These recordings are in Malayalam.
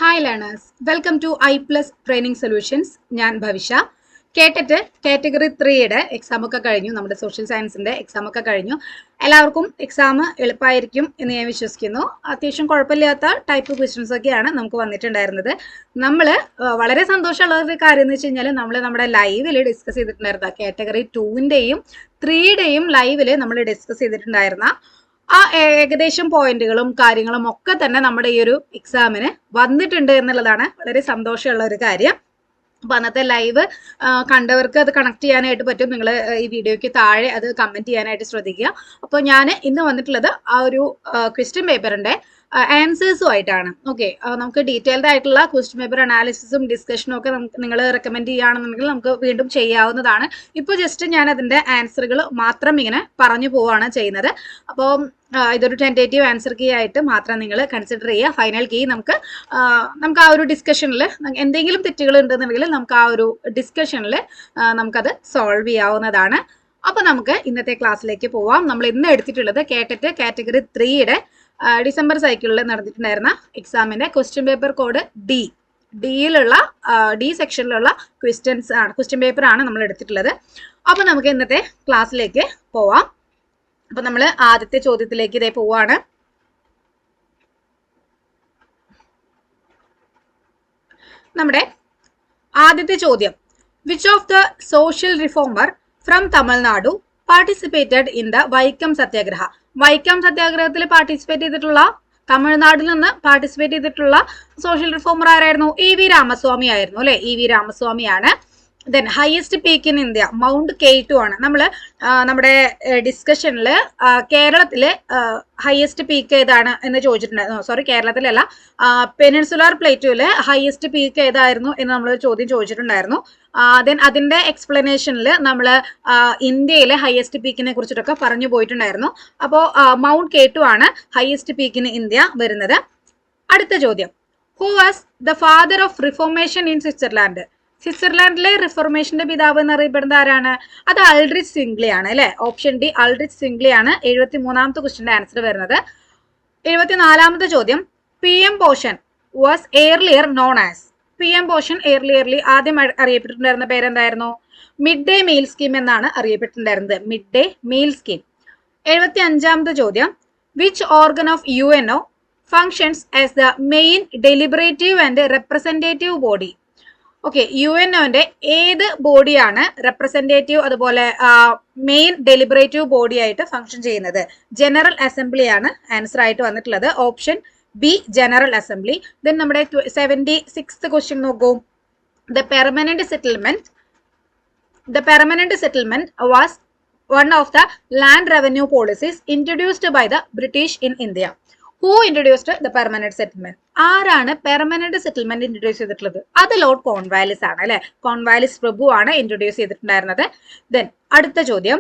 Hi learners, welcome to I+ training solutions. ഞാൻ ഭവിഷ. കേട്ടിട്ട് കാറ്റഗറി 3യുടെ എക്സാം ഒക്കെ കഴിഞ്ഞു. നമ്മുടെ സോഷ്യൽ സയൻസിന്റെ എക്സാം ഒക്കെ കഴിഞ്ഞു. എല്ലാവർക്കും എക്സാം എളുപ്പമായിരിക്കും എന്ന് ഞാൻ വിശ്വസിക്കുന്നു. അത്യാവശ്യം കുഴപ്പമില്ലാത്ത ടൈപ്പ് ക്വസ്റ്റ്യൻസ് ഒക്കെയാണ് നമുക്ക് വന്നിട്ടുണ്ടായിരുന്നത്. നമ്മൾ വളരെ സന്തോഷമുള്ള ഒരു കാര്യം എന്ന് വെച്ച് കഴിഞ്ഞാൽ നമ്മുടെ ലൈവിൽ ഡിസ്കസ് ചെയ്തിട്ടുണ്ടായിരുന്ന കാറ്റഗറി 2ന്റെയും 3യുടെയും ലൈവിൽ നമ്മൾ ഡിസ്കസ് ചെയ്തിട്ടുണ്ടായിരുന്ന ആ ഏകദേശം പോയിന്റുകളും കാര്യങ്ങളും ഒക്കെ തന്നെ നമ്മുടെ ഈ ഒരു എക്സാമിന് വന്നിട്ടുണ്ട് എന്നുള്ളതാണ് വളരെ സന്തോഷമുള്ള ഒരു കാര്യം. അപ്പൊ അന്നത്തെ ലൈവ് കണ്ടവർക്ക് അത് കണക്ട് ചെയ്യാനായിട്ട് പറ്റും. നിങ്ങൾ ഈ വീഡിയോയ്ക്ക് താഴെ അത് കമന്റ് ചെയ്യാനായിട്ട് ശ്രദ്ധിക്കുക. അപ്പോൾ ഞാൻ ഇന്ന് വന്നിട്ടുള്ളത് ആ ഒരു ക്വസ്റ്റ്യൻ പേപ്പറിന്റെ ആൻസേഴ്സും ആയിട്ടാണ്. ഓക്കെ, നമുക്ക് ഡീറ്റെയിൽഡ് ആയിട്ടുള്ള ക്വസ്റ്റ്യൻ പേപ്പർ അനാലിസിസും ഡിസ്കഷനും ഒക്കെ നമുക്ക് നിങ്ങൾ റെക്കമെൻഡ് ചെയ്യുകയാണെന്നുണ്ടെങ്കിൽ നമുക്ക് വീണ്ടും ചെയ്യാവുന്നതാണ്. ഇപ്പോൾ ജസ്റ്റ് ഞാൻ അതിന്റെ ആൻസറുകൾ മാത്രം ഇങ്ങനെ പറഞ്ഞു പോവുകയാണ് ചെയ്യുന്നത്. അപ്പോൾ ഇതൊരു ടെൻറ്റേറ്റീവ് ആൻസർ കീ ആയിട്ട് മാത്രം നിങ്ങൾ കൺസിഡർ ചെയ്യുക. ഫൈനൽ കീ നമുക്ക് ആ ഒരു ഡിസ്കഷനിൽ എന്തെങ്കിലും തെറ്റുകൾ ഉണ്ടെന്നുണ്ടെങ്കിൽ നമുക്ക് ആ ഒരു ഡിസ്കഷനിൽ നമുക്കത് സോൾവ് ചെയ്യാവുന്നതാണ്. അപ്പോൾ നമുക്ക് ഇന്നത്തെ ക്ലാസ്സിലേക്ക് പോവാം. നമ്മൾ ഇന്ന് എടുത്തിട്ടുള്ളത് കേട്ടിട്ട് കാറ്റഗറി 3യുടെ ഡിസംബർ സൈക്കിളിൽ നടന്നിട്ടുണ്ടായിരുന്ന എക്സാമിന്റെ ക്വസ്റ്റ്യൻ പേപ്പർ കോഡ് ഡിയിലുള്ള ഡി സെക്ഷനിലുള്ള ക്വസ്റ്റ്യൻ പേപ്പർ ആണ് നമ്മൾ എടുത്തിട്ടുള്ളത്. അപ്പോൾ നമുക്ക് ഇന്നത്തെ ക്ലാസ്സിലേക്ക് പോവാം. അപ്പൊ നമ്മൾ ആദ്യത്തെ ചോദ്യത്തിലേക്ക് ഇതേ പോവാണ്. നമ്മുടെ ആദ്യത്തെ ചോദ്യം, which of the social reformer from Tamil Nadu participated in the Vaikom Satyagraha? Vaikom സത്യാഗ്രഹത്തിൽ പാർട്ടിസിപ്പേറ്റ് ചെയ്തിട്ടുള്ള, തമിഴ്നാട്ടിൽ നിന്ന് പാർട്ടിസിപ്പേറ്റ് ചെയ്തിട്ടുള്ള സോഷ്യൽ റിഫോമർ ആരായിരുന്നു? EV രാമസ്വാമി ആയിരുന്നു അല്ലെ? EV രാമസ്വാമിയാണ്. Then highest peak in India mount K2 ആണ്. നമ്മൾ നമ്മുടെ ഡിസ്കഷനിൽ കേരളത്തിലെ ഹയസ്റ്റ് പീക്ക് ഏതാണ് എന്ന് ചോദിച്ചിട്ടുണ്ടായിരുന്നു. സോറി, കേരളത്തിലല്ല, പെനിൻസുലാർ പ്ലേറ്റുവിലെ ഹയസ്റ്റ് പീക്ക് ഏതായിരുന്നു എന്ന് നമ്മൾ ചോദ്യം ചോദിച്ചിട്ടുണ്ടായിരുന്നു. ദെൻ അതിന്റെ എക്സ്പ്ലനേഷനിൽ നമ്മൾ ഇന്ത്യയിലെ ഹയസ്റ്റ് പീക്കിനെ കുറിച്ചിട്ടൊക്കെ പറഞ്ഞു പോയിട്ടുണ്ടായിരുന്നു. അപ്പോൾ മൗണ്ട് K2 ആണ് ഹയസ്റ്റ് പീക്കിന് ഇന്ത്യ വരുന്നത്. അടുത്ത ചോദ്യം, who was the father of reformation in Switzerland? സ്വിറ്റ്സർലാൻഡിലെ റിഫോർമേഷന്റെ പിതാവ് എന്നറിയപ്പെടുന്നത് ആരാണ്? അത് അൾഡ്രിച്ച് സ്വിംഗ്ലി ആണ് അല്ലെ? ഓപ്ഷൻ ഡി, അൾഡ്രിച്ച് സ്വിംഗ്ലി ആണ് 73ാമത്തെ ക്വസ്റ്റ്യന്റെ ആൻസർ വരുന്നത്. 74ാമത്തെ ചോദ്യം, PM Poshan was earlier known as? PM Poshan എയർലിയർലി ആദ്യം അറിയപ്പെട്ടിട്ടുണ്ടായിരുന്ന പേരെന്തായിരുന്നു? മിഡ് ഡേ മീൽ സ്കീം എന്നാണ് അറിയപ്പെട്ടിട്ടുണ്ടായിരുന്നത്. Mid day meal scheme. 75ാമത്തെ ചോദ്യം, which organ of UNO functions as the main deliberative and representative body? Okay, UNOന്റെ ഏത് ബോഡിയാണ് റെപ്രസെന്റേറ്റീവ് അതുപോലെ മെയിൻ ഡെലിബറേറ്റീവ് ബോഡി ആയിട്ട് ഫംഗ്ഷൻ ചെയ്യുന്നത്? ജനറൽ അസംബ്ലി ആണ് ആൻസർ ആയിട്ട് വന്നിട്ടുള്ളത്. Option B, general assembly. Then നമ്മുടെ 76th ക്വസ്റ്റ്യൻ നോക്കൂ. The permanent settlement was one of the land revenue policies introduced by the British in India. Who introduced the permanent settlement? ആരാണ് പെർമനന്റ് സെറ്റിൽമെന്റ് ഇൻട്രൊഡ്യൂസ് ചെയ്തിട്ടുള്ളത്? അത് ലോർഡ് കോൺവാലിസ് ആണ് അല്ലെ? കോൺവാലിസ് പ്രഭു ആണ് ഇൻട്രൊഡ്യൂസ് ചെയ്തിട്ടുണ്ടായിരുന്നത്. ദെൻ അടുത്ത ചോദ്യം,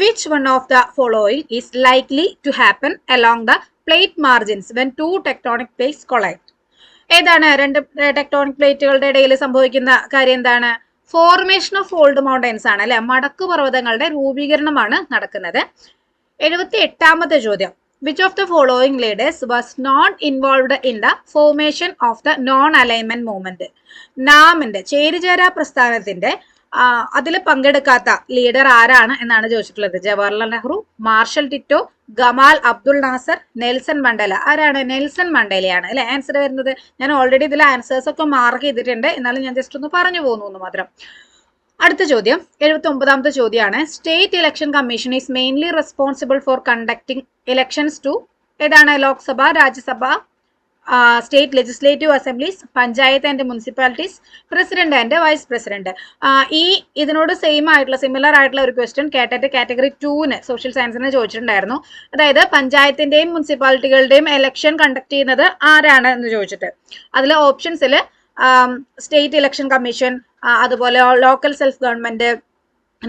which one of the following is likely to happen along the plate margins when two tectonic plates collide? ഏതാണ് രണ്ട് ടെക്ടോണിക് പ്ലേറ്റുകളുടെ ഇടയിൽ സംഭവിക്കുന്ന കാര്യം? എന്താണ്? ഫോർമേഷൻ ഓഫ് ഫോൾഡ് മൗണ്ടൻസ് ആണ് അല്ലെ? മടക്കു പർവ്വതങ്ങളുടെ രൂപീകരണമാണ് നടക്കുന്നത്. 78ാമത്തെ ചോദ്യം, which of the following leaders was not involved in the formation of the non-alignment movement? നാമിന്റെ ചേരിചേരാ പ്രസ്ഥാനത്തിന്റെ അതിൽ പങ്കെടുക്കാത്ത ലീഡർ ആരാണ് എന്നാണ് ചോദിച്ചിട്ടുള്ളത്. Jawaharlal Nehru, Marshal Tito, Gamal Abdul Nasser, Nelson Mandela. ആരാണ്? നെൽസൺ മണ്ടേലയാണ് അല്ലെ ആൻസർ വരുന്നത്. ഞാൻ ഓൾറെഡി ഇതിൽ ആൻസേഴ്സ് ഒക്കെ മാർക്ക് ചെയ്തിട്ടുണ്ട്, എന്നാലും ഞാൻ ജസ്റ്റ് ഒന്ന് പറഞ്ഞു പോകുന്നു മാത്രം. അടുത്ത ചോദ്യം, 79ാമത്തെ ചോദ്യമാണ്. State election commission is mainly responsible for conducting elections to ഏതാണ്? Lok Sabha, Rajya Sabha, state legislative assemblies, panchayat and municipalities, president and vice president. ഇതിനോട് സിമിലർ ആയിട്ടുള്ള ഒരു ക്വസ്റ്റ്യൻ കേട്ടിട്ട് കാറ്റഗറി 2ന് സോഷ്യൽ സയൻസിന് ചോദിച്ചിട്ടുണ്ടായിരുന്നു. അതായത് പഞ്ചായത്തിന്റെയും മുനിസിപ്പാലിറ്റികളുടെയും ഇലക്ഷൻ കണ്ടക്ട് ചെയ്യുന്നത് ആരാണ് എന്ന് ചോദിച്ചിട്ട് അതിൽ ഓപ്ഷൻസിൽ സ്റ്റേറ്റ് ഇലക്ഷൻ കമ്മീഷൻ, അതുപോലെ local self government,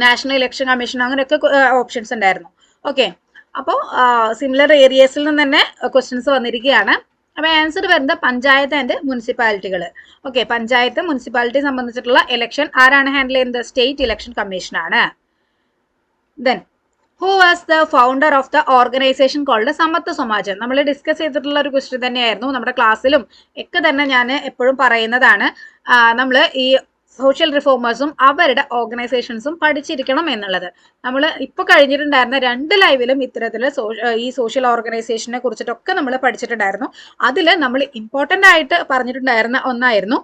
national election commission, അങ്ങനെയൊക്കെ ഓപ്ഷൻസ് ഉണ്ടായിരുന്നു. ഓക്കെ, അപ്പോൾ സിമിലർ ഏരിയസിൽ നിന്ന് തന്നെ ക്വസ്റ്റ്യൻസ് വന്നിരിക്കുകയാണ്. അപ്പൊ ആൻസർ വരുന്നത് പഞ്ചായത്ത് ആൻഡ് മുനിസിപ്പാലിറ്റികൾ. ഓക്കെ, പഞ്ചായത്ത് മുനിസിപ്പാലിറ്റി സംബന്ധിച്ചിട്ടുള്ള ഇലക്ഷൻ ആരാണ് ഹാൻഡിൽ ചെയ്യുന്നത്? സ്റ്റേറ്റ് ഇലക്ഷൻ കമ്മീഷൻ ആണ്. Then who was the founder of the organisation called Samathwa Samajam? നമ്മൾ ഡിസ്കസ് ചെയ്തിട്ടുള്ള ഒരു ക്വസ്റ്റ്യൻ തന്നെയായിരുന്നു. നമ്മുടെ ക്ലാസ്സിലും ഒക്കെ തന്നെ ഞാൻ എപ്പോഴും പറയുന്നതാണ്. നമ്മൾ ഈ സോഷ്യൽ റിഫോമേഴ്സും അവരുടെ ഓർഗനൈസേഷൻസും പഠിച്ചിരിക്കണം എന്നുള്ളത്. നമ്മൾ ഇപ്പോൾ കഴിഞ്ഞിട്ടുണ്ടായിരുന്ന 2 ലൈവിലും ഇത്തരത്തിൽ ഈ സോഷ്യൽ ഓർഗനൈസേഷനെ കുറിച്ചിട്ടൊക്കെ നമ്മൾ പഠിച്ചിട്ടുണ്ടായിരുന്നു. അതിൽ നമ്മൾ ഇമ്പോർട്ടൻ്റ് ആയിട്ട് പറഞ്ഞിട്ടുണ്ടായിരുന്ന ഒന്നായിരുന്നു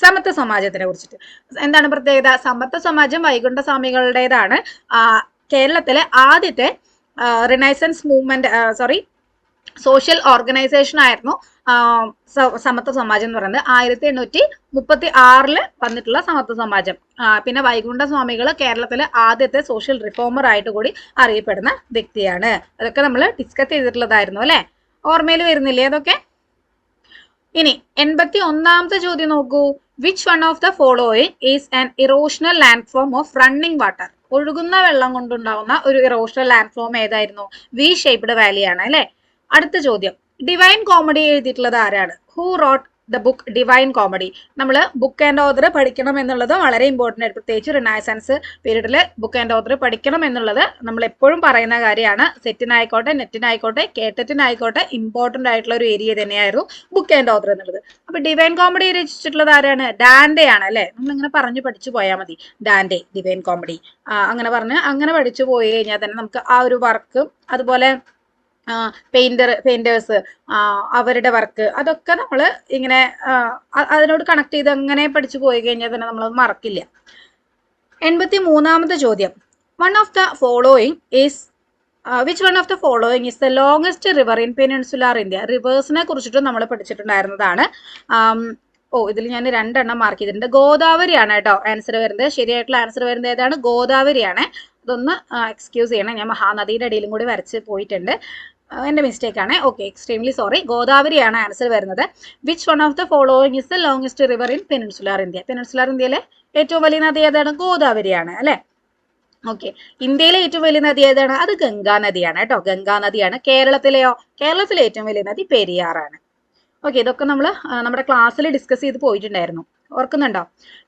സമത്വ സമാജത്തിനെ കുറിച്ചിട്ട്. എന്താണ് പ്രത്യേകത? സമത്വ സമാജം വൈകുണ്ഠസ്വാമികളുടേതാണ്. കേരളത്തിലെ ആദ്യത്തെ റിനൈസൻസ് മൂവ്മെന്റ് സോഷ്യൽ ഓർഗനൈസേഷൻ ആയിരുന്നു സമത്വ സമാജം എന്ന് പറയുന്നത്. 1836 വന്നിട്ടുള്ള സമത്വ സമാജം. പിന്നെ വൈകുണ്ഠസ്വാമികൾ കേരളത്തിലെ ആദ്യത്തെ സോഷ്യൽ റിഫോമർ ആയിട്ട് കൂടി അറിയപ്പെടുന്ന വ്യക്തിയാണ്. അതൊക്കെ നമ്മൾ ഡിസ്കസ് ചെയ്തിട്ടുള്ളതായിരുന്നു അല്ലെ? ഓർമ്മയിൽ വരുന്നില്ലേ അതൊക്കെ? ഇനി 81ാമത്തെ ചോദ്യം നോക്കൂ. Which one of the following is an erosional land form of running water? ഒഴുകുന്ന വെള്ളം കൊണ്ടുണ്ടാവുന്ന ഒരു ഇറോഷണൽ ലാൻഡ് ഫോം ഏതായിരുന്നു? വി ഷേപ്ഡ് വാലിയാണ് അല്ലെ? അടുത്ത ചോദ്യം, ഡിവൈൻ കോമഡി എഴുതിയിട്ടുള്ളത് ആരാണ്? Who wrote the book divine comedy? നമ്മൾ ബുക്ക് ആൻഡ് ഓതർ പഠിക്കണം എന്നുള്ളത് വളരെ ഇമ്പോർട്ടൻ്റ് ആയിട്ട്, പ്രത്യേകിച്ച് റിനൈസൻസ് പീരീഡിൽ ബുക്ക് ആൻഡ് ഓതർ പഠിക്കണം എന്നുള്ളത് നമ്മൾ എപ്പോഴും പറയുന്ന കാര്യമാണ്. സെറ്റിനായിക്കോട്ടെ, നെറ്റിനായിക്കോട്ടെ, കേട്ടറ്റിനായിക്കോട്ടെ ഇമ്പോർട്ടൻ്റ് ആയിട്ടുള്ള ഒരു ഏരിയ തന്നെയായിരുന്നു ബുക്ക് ആൻഡ് ഓതർ എന്നുള്ളത്. അപ്പൊ ഡിവൈൻ കോമഡി രചിച്ചിട്ടുള്ളത് ആരാണ്? ഡാൻഡെ ആണ് അല്ലെ? നമ്മളിങ്ങനെ പറഞ്ഞു പഠിച്ചു പോയാൽ മതി. ഡാൻഡെ ഡിവൈൻ കോമഡി അങ്ങനെ പഠിച്ചു പോയി കഴിഞ്ഞാൽ തന്നെ നമുക്ക് ആ ഒരു വർക്ക്, അതുപോലെ പെയിന്റേഴ്സ് അവരുടെ വർക്ക്, അതൊക്കെ നമ്മൾ ഇങ്ങനെ അതിനോട് കണക്ട് ചെയ്ത് അങ്ങനെ പഠിച്ചു പോയി കഴിഞ്ഞാൽ തന്നെ നമ്മളത് മറക്കില്ല. 83ാമത്തെ ചോദ്യം, which one of the following is the longest river in peninsular India? റിവേഴ്സിനെ കുറിച്ചിട്ടും നമ്മൾ പഠിച്ചിട്ടുണ്ടായിരുന്നതാണ്. ഇതിൽ ഞാൻ 2 എണ്ണം മാർക്ക് ചെയ്തിട്ടുണ്ട്. ഗോദാവരിയാണ് കേട്ടോ ആൻസർ വരുന്നത്. ശരിയായിട്ടുള്ള ആൻസർ വരുന്നത് ഏതാണ്? ഗോദാവരിയാണ്. അതൊന്ന് എക്സ്ക്യൂസ് ചെയ്യണം, ഞാൻ മഹാനദിയുടെ അടിയിലും കൂടി വരച്ച് പോയിട്ടുണ്ട്, എൻ്റെ മിസ്റ്റേക്ക് ആണ്. Okay, extremely sorry. ഗോദാവരിയാണ് ആൻസർ വരുന്നത്. Which one of the following is the longest river in peninsular India? Peninsular ഇന്ത്യയിലെ ഏറ്റവും വലിയ നദി ഏതാണ്? ഗോദാവരിയാണ് അല്ലെ? ഓക്കെ, ഇന്ത്യയിലെ ഏറ്റവും വലിയ നദി ഏതാണ്? അത് ഗംഗാ നദിയാണ് കേട്ടോ. ഗംഗാ നദിയാണ്. കേരളത്തിലെ ഏറ്റവും വലിയ നദി പെരിയാറാണ്. ഓക്കെ, ഇതൊക്കെ നമ്മൾ നമ്മുടെ ക്ലാസ്സിൽ ഡിസ്കസ് ചെയ്ത് പോയിട്ടുണ്ടായിരുന്നു, ഓർക്കുന്നുണ്ടോ?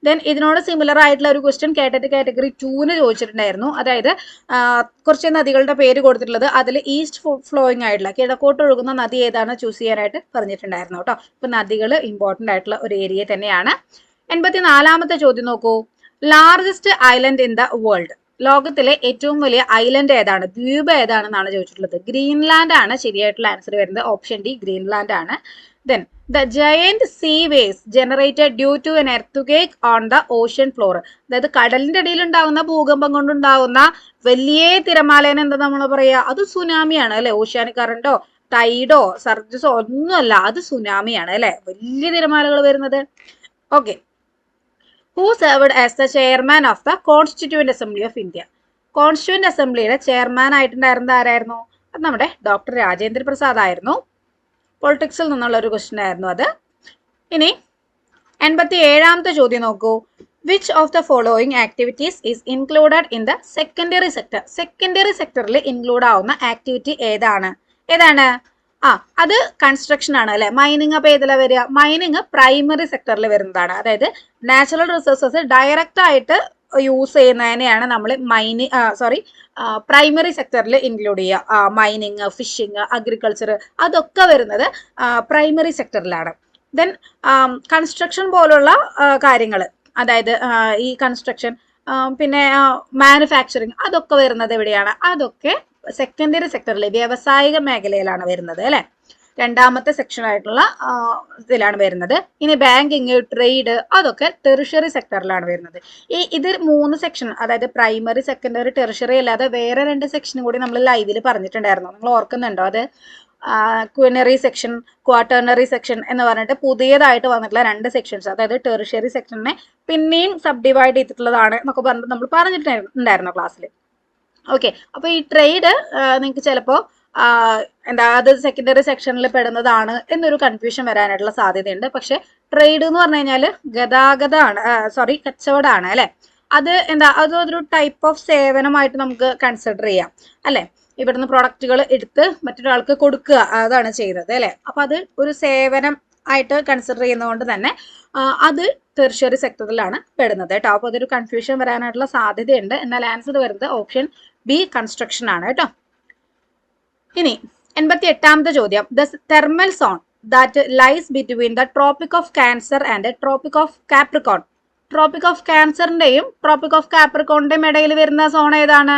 ദെൻ ഇതിനോട് സിമിലർ ആയിട്ടുള്ള ഒരു ക്വസ്റ്റ്യൻ കാറ്റഗറി 2 ചോദിച്ചിട്ടുണ്ടായിരുന്നു. അതായത് കുറച്ച് നദികളുടെ പേര് കൊടുത്തിട്ടുള്ളത്, അതിൽ ഈസ്റ്റ് ഫ്ലോയിങ് ആയിട്ടുള്ള കിഴക്കോട്ട് ഒഴുകുന്ന നദി ഏതാണ് ചൂസ് ചെയ്യാനായിട്ട് പറഞ്ഞിട്ടുണ്ടായിരുന്നു കേട്ടോ. ഇപ്പൊ നദികൾ ഇമ്പോർട്ടൻ്റ് ആയിട്ടുള്ള ഒരു ഏരിയ തന്നെയാണ്. 84ാമത്തെ ചോദ്യം നോക്കൂ. Largest island in the world? ലോകത്തിലെ ഏറ്റവും വലിയ ഐലൻഡ് ഏതാണ്? ദ്വീപ് ഏതാണെന്നാണ് ചോദിച്ചിട്ടുള്ളത്. ഗ്രീൻലാൻഡ് ആണ് ശരിയായിട്ടുള്ള ആൻസർ വരുന്നത്. ഓപ്ഷൻ ഡി, ഗ്രീൻലാൻഡ് ആണ്. Then the giant sea waves generated due to an earthquake on the ocean floor. അതായത് കടലിന്റെ അടിയിൽ ഉണ്ടാകുന്ന ഭൂകമ്പം കൊണ്ടുണ്ടാകുന്ന വലിയ തിരമാലേനെ എന്താ നമ്മൾ പറയാ? അത് സുനാമിയാണ് അല്ലെ? ഓഷ്യാനിക് കറന്റോ ടൈഡോ സർജസോ ഒന്നുമല്ല, അത് സുനാമിയാണ് അല്ലെ? വലിയ തിരമാലകൾ വരുന്നത്. Okay, who served as the chairman of the constituent assembly of India? Constituent അസംബ്ലിയുടെ ചെയർമാൻ ആയിട്ടുണ്ടായിരുന്നത് ആരായിരുന്നു? അത് നമ്മുടെ ഡോക്ടർ രാജേന്ദ്ര പ്രസാദ് ആയിരുന്നു. പൊളിറ്റിക്സിൽ നിന്നുള്ള ഒരു ക്വസ്റ്റ്യൻ ആയിരുന്നു അത്. ഇനി 87ാമത്തെ ചോദ്യം നോക്കൂ. Which of the following activities is included in the secondary sector? Secondary സെക്ടറിൽ ഇൻക്ലൂഡ് ആവുന്ന ആക്ടിവിറ്റി ഏതാണ്? അത് കൺസ്ട്രക്ഷൻ ആണ് അല്ലെ? മൈനിങ് അപ്പൊ ഏതിലാ വരിക? മൈനിങ് പ്രൈമറി സെക്ടറിൽ വരുന്നതാണ്. അതായത് നാച്ചുറൽ റിസോഴ്സസ് ഡയറക്റ്റ് ആയിട്ട് യൂസ് ചെയ്യുന്നതിനെയാണ് നമ്മൾ പ്രൈമറി സെക്ടറിൽ ഇൻക്ലൂഡ് ചെയ്യുക. മൈനിങ്, ഫിഷിങ്, അഗ്രികൾച്ചർ, അതൊക്കെ വരുന്നത് പ്രൈമറി സെക്ടറിലാണ്. ദെൻ കൺസ്ട്രക്ഷൻ പോലുള്ള കാര്യങ്ങൾ, അതായത് ഈ കൺസ്ട്രക്ഷൻ പിന്നെ മാനുഫാക്ചറിങ്, അതൊക്കെ വരുന്നത് എവിടെയാണ്? അതൊക്കെ സെക്കൻഡറി സെക്ടറിൽ വ്യവസായിക മേഖലയിലാണ് വരുന്നത് അല്ലെ? 2ാമത്തെ സെക്ഷൻ ആയിട്ടുള്ള ഇതിലാണ് വരുന്നത്. ഇനി ബാങ്കിങ്, ട്രേഡ്, അതൊക്കെ ടെറിഷറി സെക്ടറിലാണ് വരുന്നത്. ഇത് 3 സെക്ഷൻ, അതായത് പ്രൈമറി, സെക്കൻഡറി, ടെറിഷറി അല്ലാതെ വേറെ 2 സെക്ഷനും കൂടി നമ്മൾ ലൈവിൽ പറഞ്ഞിട്ടുണ്ടായിരുന്നു. നിങ്ങൾ ഓർക്കുന്നുണ്ടോ? അത് ക്വിനറി സെക്ഷൻ, ക്വാട്ടേണറി സെക്ഷൻ എന്ന് പറഞ്ഞിട്ട് പുതിയതായിട്ട് വന്നിട്ടുള്ള 2 സെക്ഷൻസ്, അതായത് ടെറിഷറി സെക്ഷനെ പിന്നെയും സബ് ഡിവൈഡ് ചെയ്തിട്ടുള്ളതാണ് എന്നൊക്കെ പറഞ്ഞിട്ട് നമ്മൾ പറഞ്ഞിട്ടുണ്ടായിരുന്നു ക്ലാസ്സിൽ. ഓക്കെ, അപ്പൊ ഈ ട്രേഡ് നിങ്ങൾക്ക് ചിലപ്പോൾ അത് സെക്കൻഡറി സെക്ഷനിൽ പെടുന്നതാണ് എന്നൊരു കൺഫ്യൂഷൻ വരാനായിട്ടുള്ള സാധ്യതയുണ്ട്. പക്ഷെ ട്രേഡ് എന്ന് പറഞ്ഞു കഴിഞ്ഞാൽ കച്ചവടമാണ് അല്ലെ? അതൊരു ടൈപ്പ് ഓഫ് സേവനമായിട്ട് നമുക്ക് കൺസിഡർ ചെയ്യാം അല്ലെ? ഇവിടുന്ന് പ്രൊഡക്റ്റുകൾ എടുത്ത് മറ്റൊരാൾക്ക് കൊടുക്കുക, അതാണ് ചെയ്യുന്നത് അല്ലെ? അപ്പൊ അത് ഒരു സേവനം ആയിട്ട് കൺസിഡർ ചെയ്യുന്നതുകൊണ്ട് തന്നെ അത് ടെറിഷറി സെക്ടറിലാണ് പെടുന്നത് കേട്ടോ. അപ്പൊ അതൊരു കൺഫ്യൂഷൻ വരാനായിട്ടുള്ള സാധ്യതയുണ്ട്. എന്നാൽ ആൻസർ വരുന്നത് ഓപ്ഷൻ ബി കൺസ്ട്രക്ഷൻ ആണ് കേട്ടോ. ഇനി 88ാമത്തെ ചോദ്യം, the thermal zone that lies between the tropic of cancer and tropic of Capricorn. Tropic of ക്യാൻസറിന്റെയും ട്രോപ്പിക് ഓഫ് കാപ്രിക്കോണിന്റെയും ഇടയിൽ വരുന്ന സോൺ ഏതാണ്?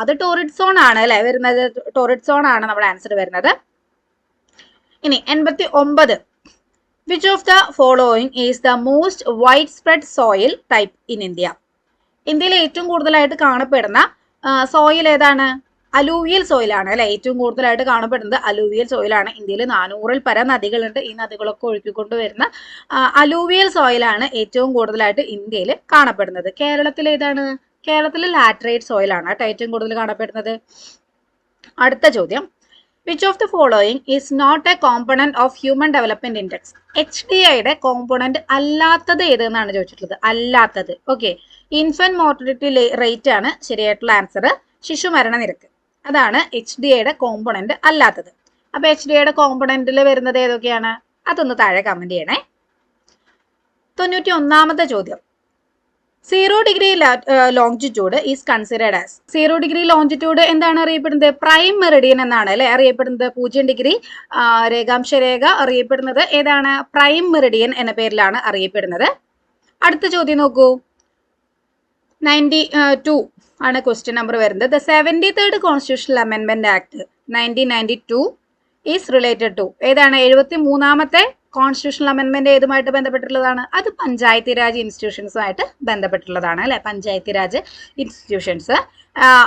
അത് ടോറിഡ് സോൺ ആണ് അല്ലെ വരുന്നത്. ടോറിഡ് സോൺ ആണ് നമ്മുടെ ആൻസർ വരുന്നത്. ഇനി 89, which of the following is the most wide spread soil type in India? ഇന്ത്യയിൽ ഏറ്റവും കൂടുതലായിട്ട് കാണപ്പെടുന്ന സോയിൽ ഏതാണ്? അലൂവിയൽ സോയിലാണ് അല്ലെ. ഏറ്റവും കൂടുതലായിട്ട് കാണപ്പെടുന്നത് അലൂവിയൽ സോയിലാണ്. ഇന്ത്യയിൽ 400-ൽ പരം നദികളുണ്ട്. ഈ നദികളൊക്കെ ഒഴുക്കിക്കൊണ്ടുവരുന്ന അലൂവിയൽ സോയിലാണ് ഏറ്റവും കൂടുതലായിട്ട് ഇന്ത്യയിൽ കാണപ്പെടുന്നത്. കേരളത്തിൽ ഏതാണ്? കേരളത്തിൽ ലാറ്ററൈറ്റ് സോയിലാണ് കേട്ടോ ഏറ്റവും കൂടുതൽ കാണപ്പെടുന്നത്. അടുത്ത ചോദ്യം, which of the following is not a component of human development index? HDIയുടെ കോമ്പണന്റ് അല്ലാത്തത് ഏതെന്നാണ് ചോദിച്ചിട്ടുള്ളത്. അല്ലാത്തത്. ഓക്കെ, ഇൻഫന്റ് മോർട്ടിലിറ്റി റേറ്റ് ആണ് ശരിയായിട്ടുള്ള ആൻസർ. ശിശുമരണ നിരക്ക്, അതാണ് HDIയുടെ കോമ്പണന്റ് അല്ലാത്തത്. അപ്പൊ HDIയുടെ കോമ്പണന്റിൽ വരുന്നത് ഏതൊക്കെയാണ്? അതൊന്ന് താഴെ കമന്റ് ചെയ്യണേ. 91ാമത്തെ ചോദ്യം, 0 degree longitude is considered as. 0 degree longitude എന്താണ് അറിയപ്പെടുന്നത്? പ്രൈം മെറിഡിയൻ എന്നാണ് അല്ലെ അറിയപ്പെടുന്നത്. 0 ഡിഗ്രി രേഖാംശ രേഖ അറിയപ്പെടുന്നത് ഏതാണ്? പ്രൈം മെറിഡിയൻ എന്ന പേരിലാണ് അറിയപ്പെടുന്നത്. അടുത്ത ചോദ്യം നോക്കൂ, 92 ആണ് ക്വസ്റ്റ്യൻ നമ്പർ വരുന്നത്. ദ 73rd കോൺസ്റ്റിറ്റ്യൂഷണൽ അമെൻമെന്റ് ആക്ട് 1992 ഈസ് റിലേറ്റഡ് ടു. ഏതാണ്? 73ാമത്തെ കോൺസ്റ്റിറ്റ്യൂഷണൽ അമെൻമെന്റ് ഏതുമായിട്ട് ബന്ധപ്പെട്ടുള്ളതാണ്? അത് പഞ്ചായത്തി രാജ് ഇൻസ്റ്റിറ്റ്യൂഷൻസുമായിട്ട് ബന്ധപ്പെട്ടുള്ളതാണ് അല്ലെ. പഞ്ചായത്തി രാജ് ഇൻസ്റ്റിറ്റ്യൂഷൻസ്.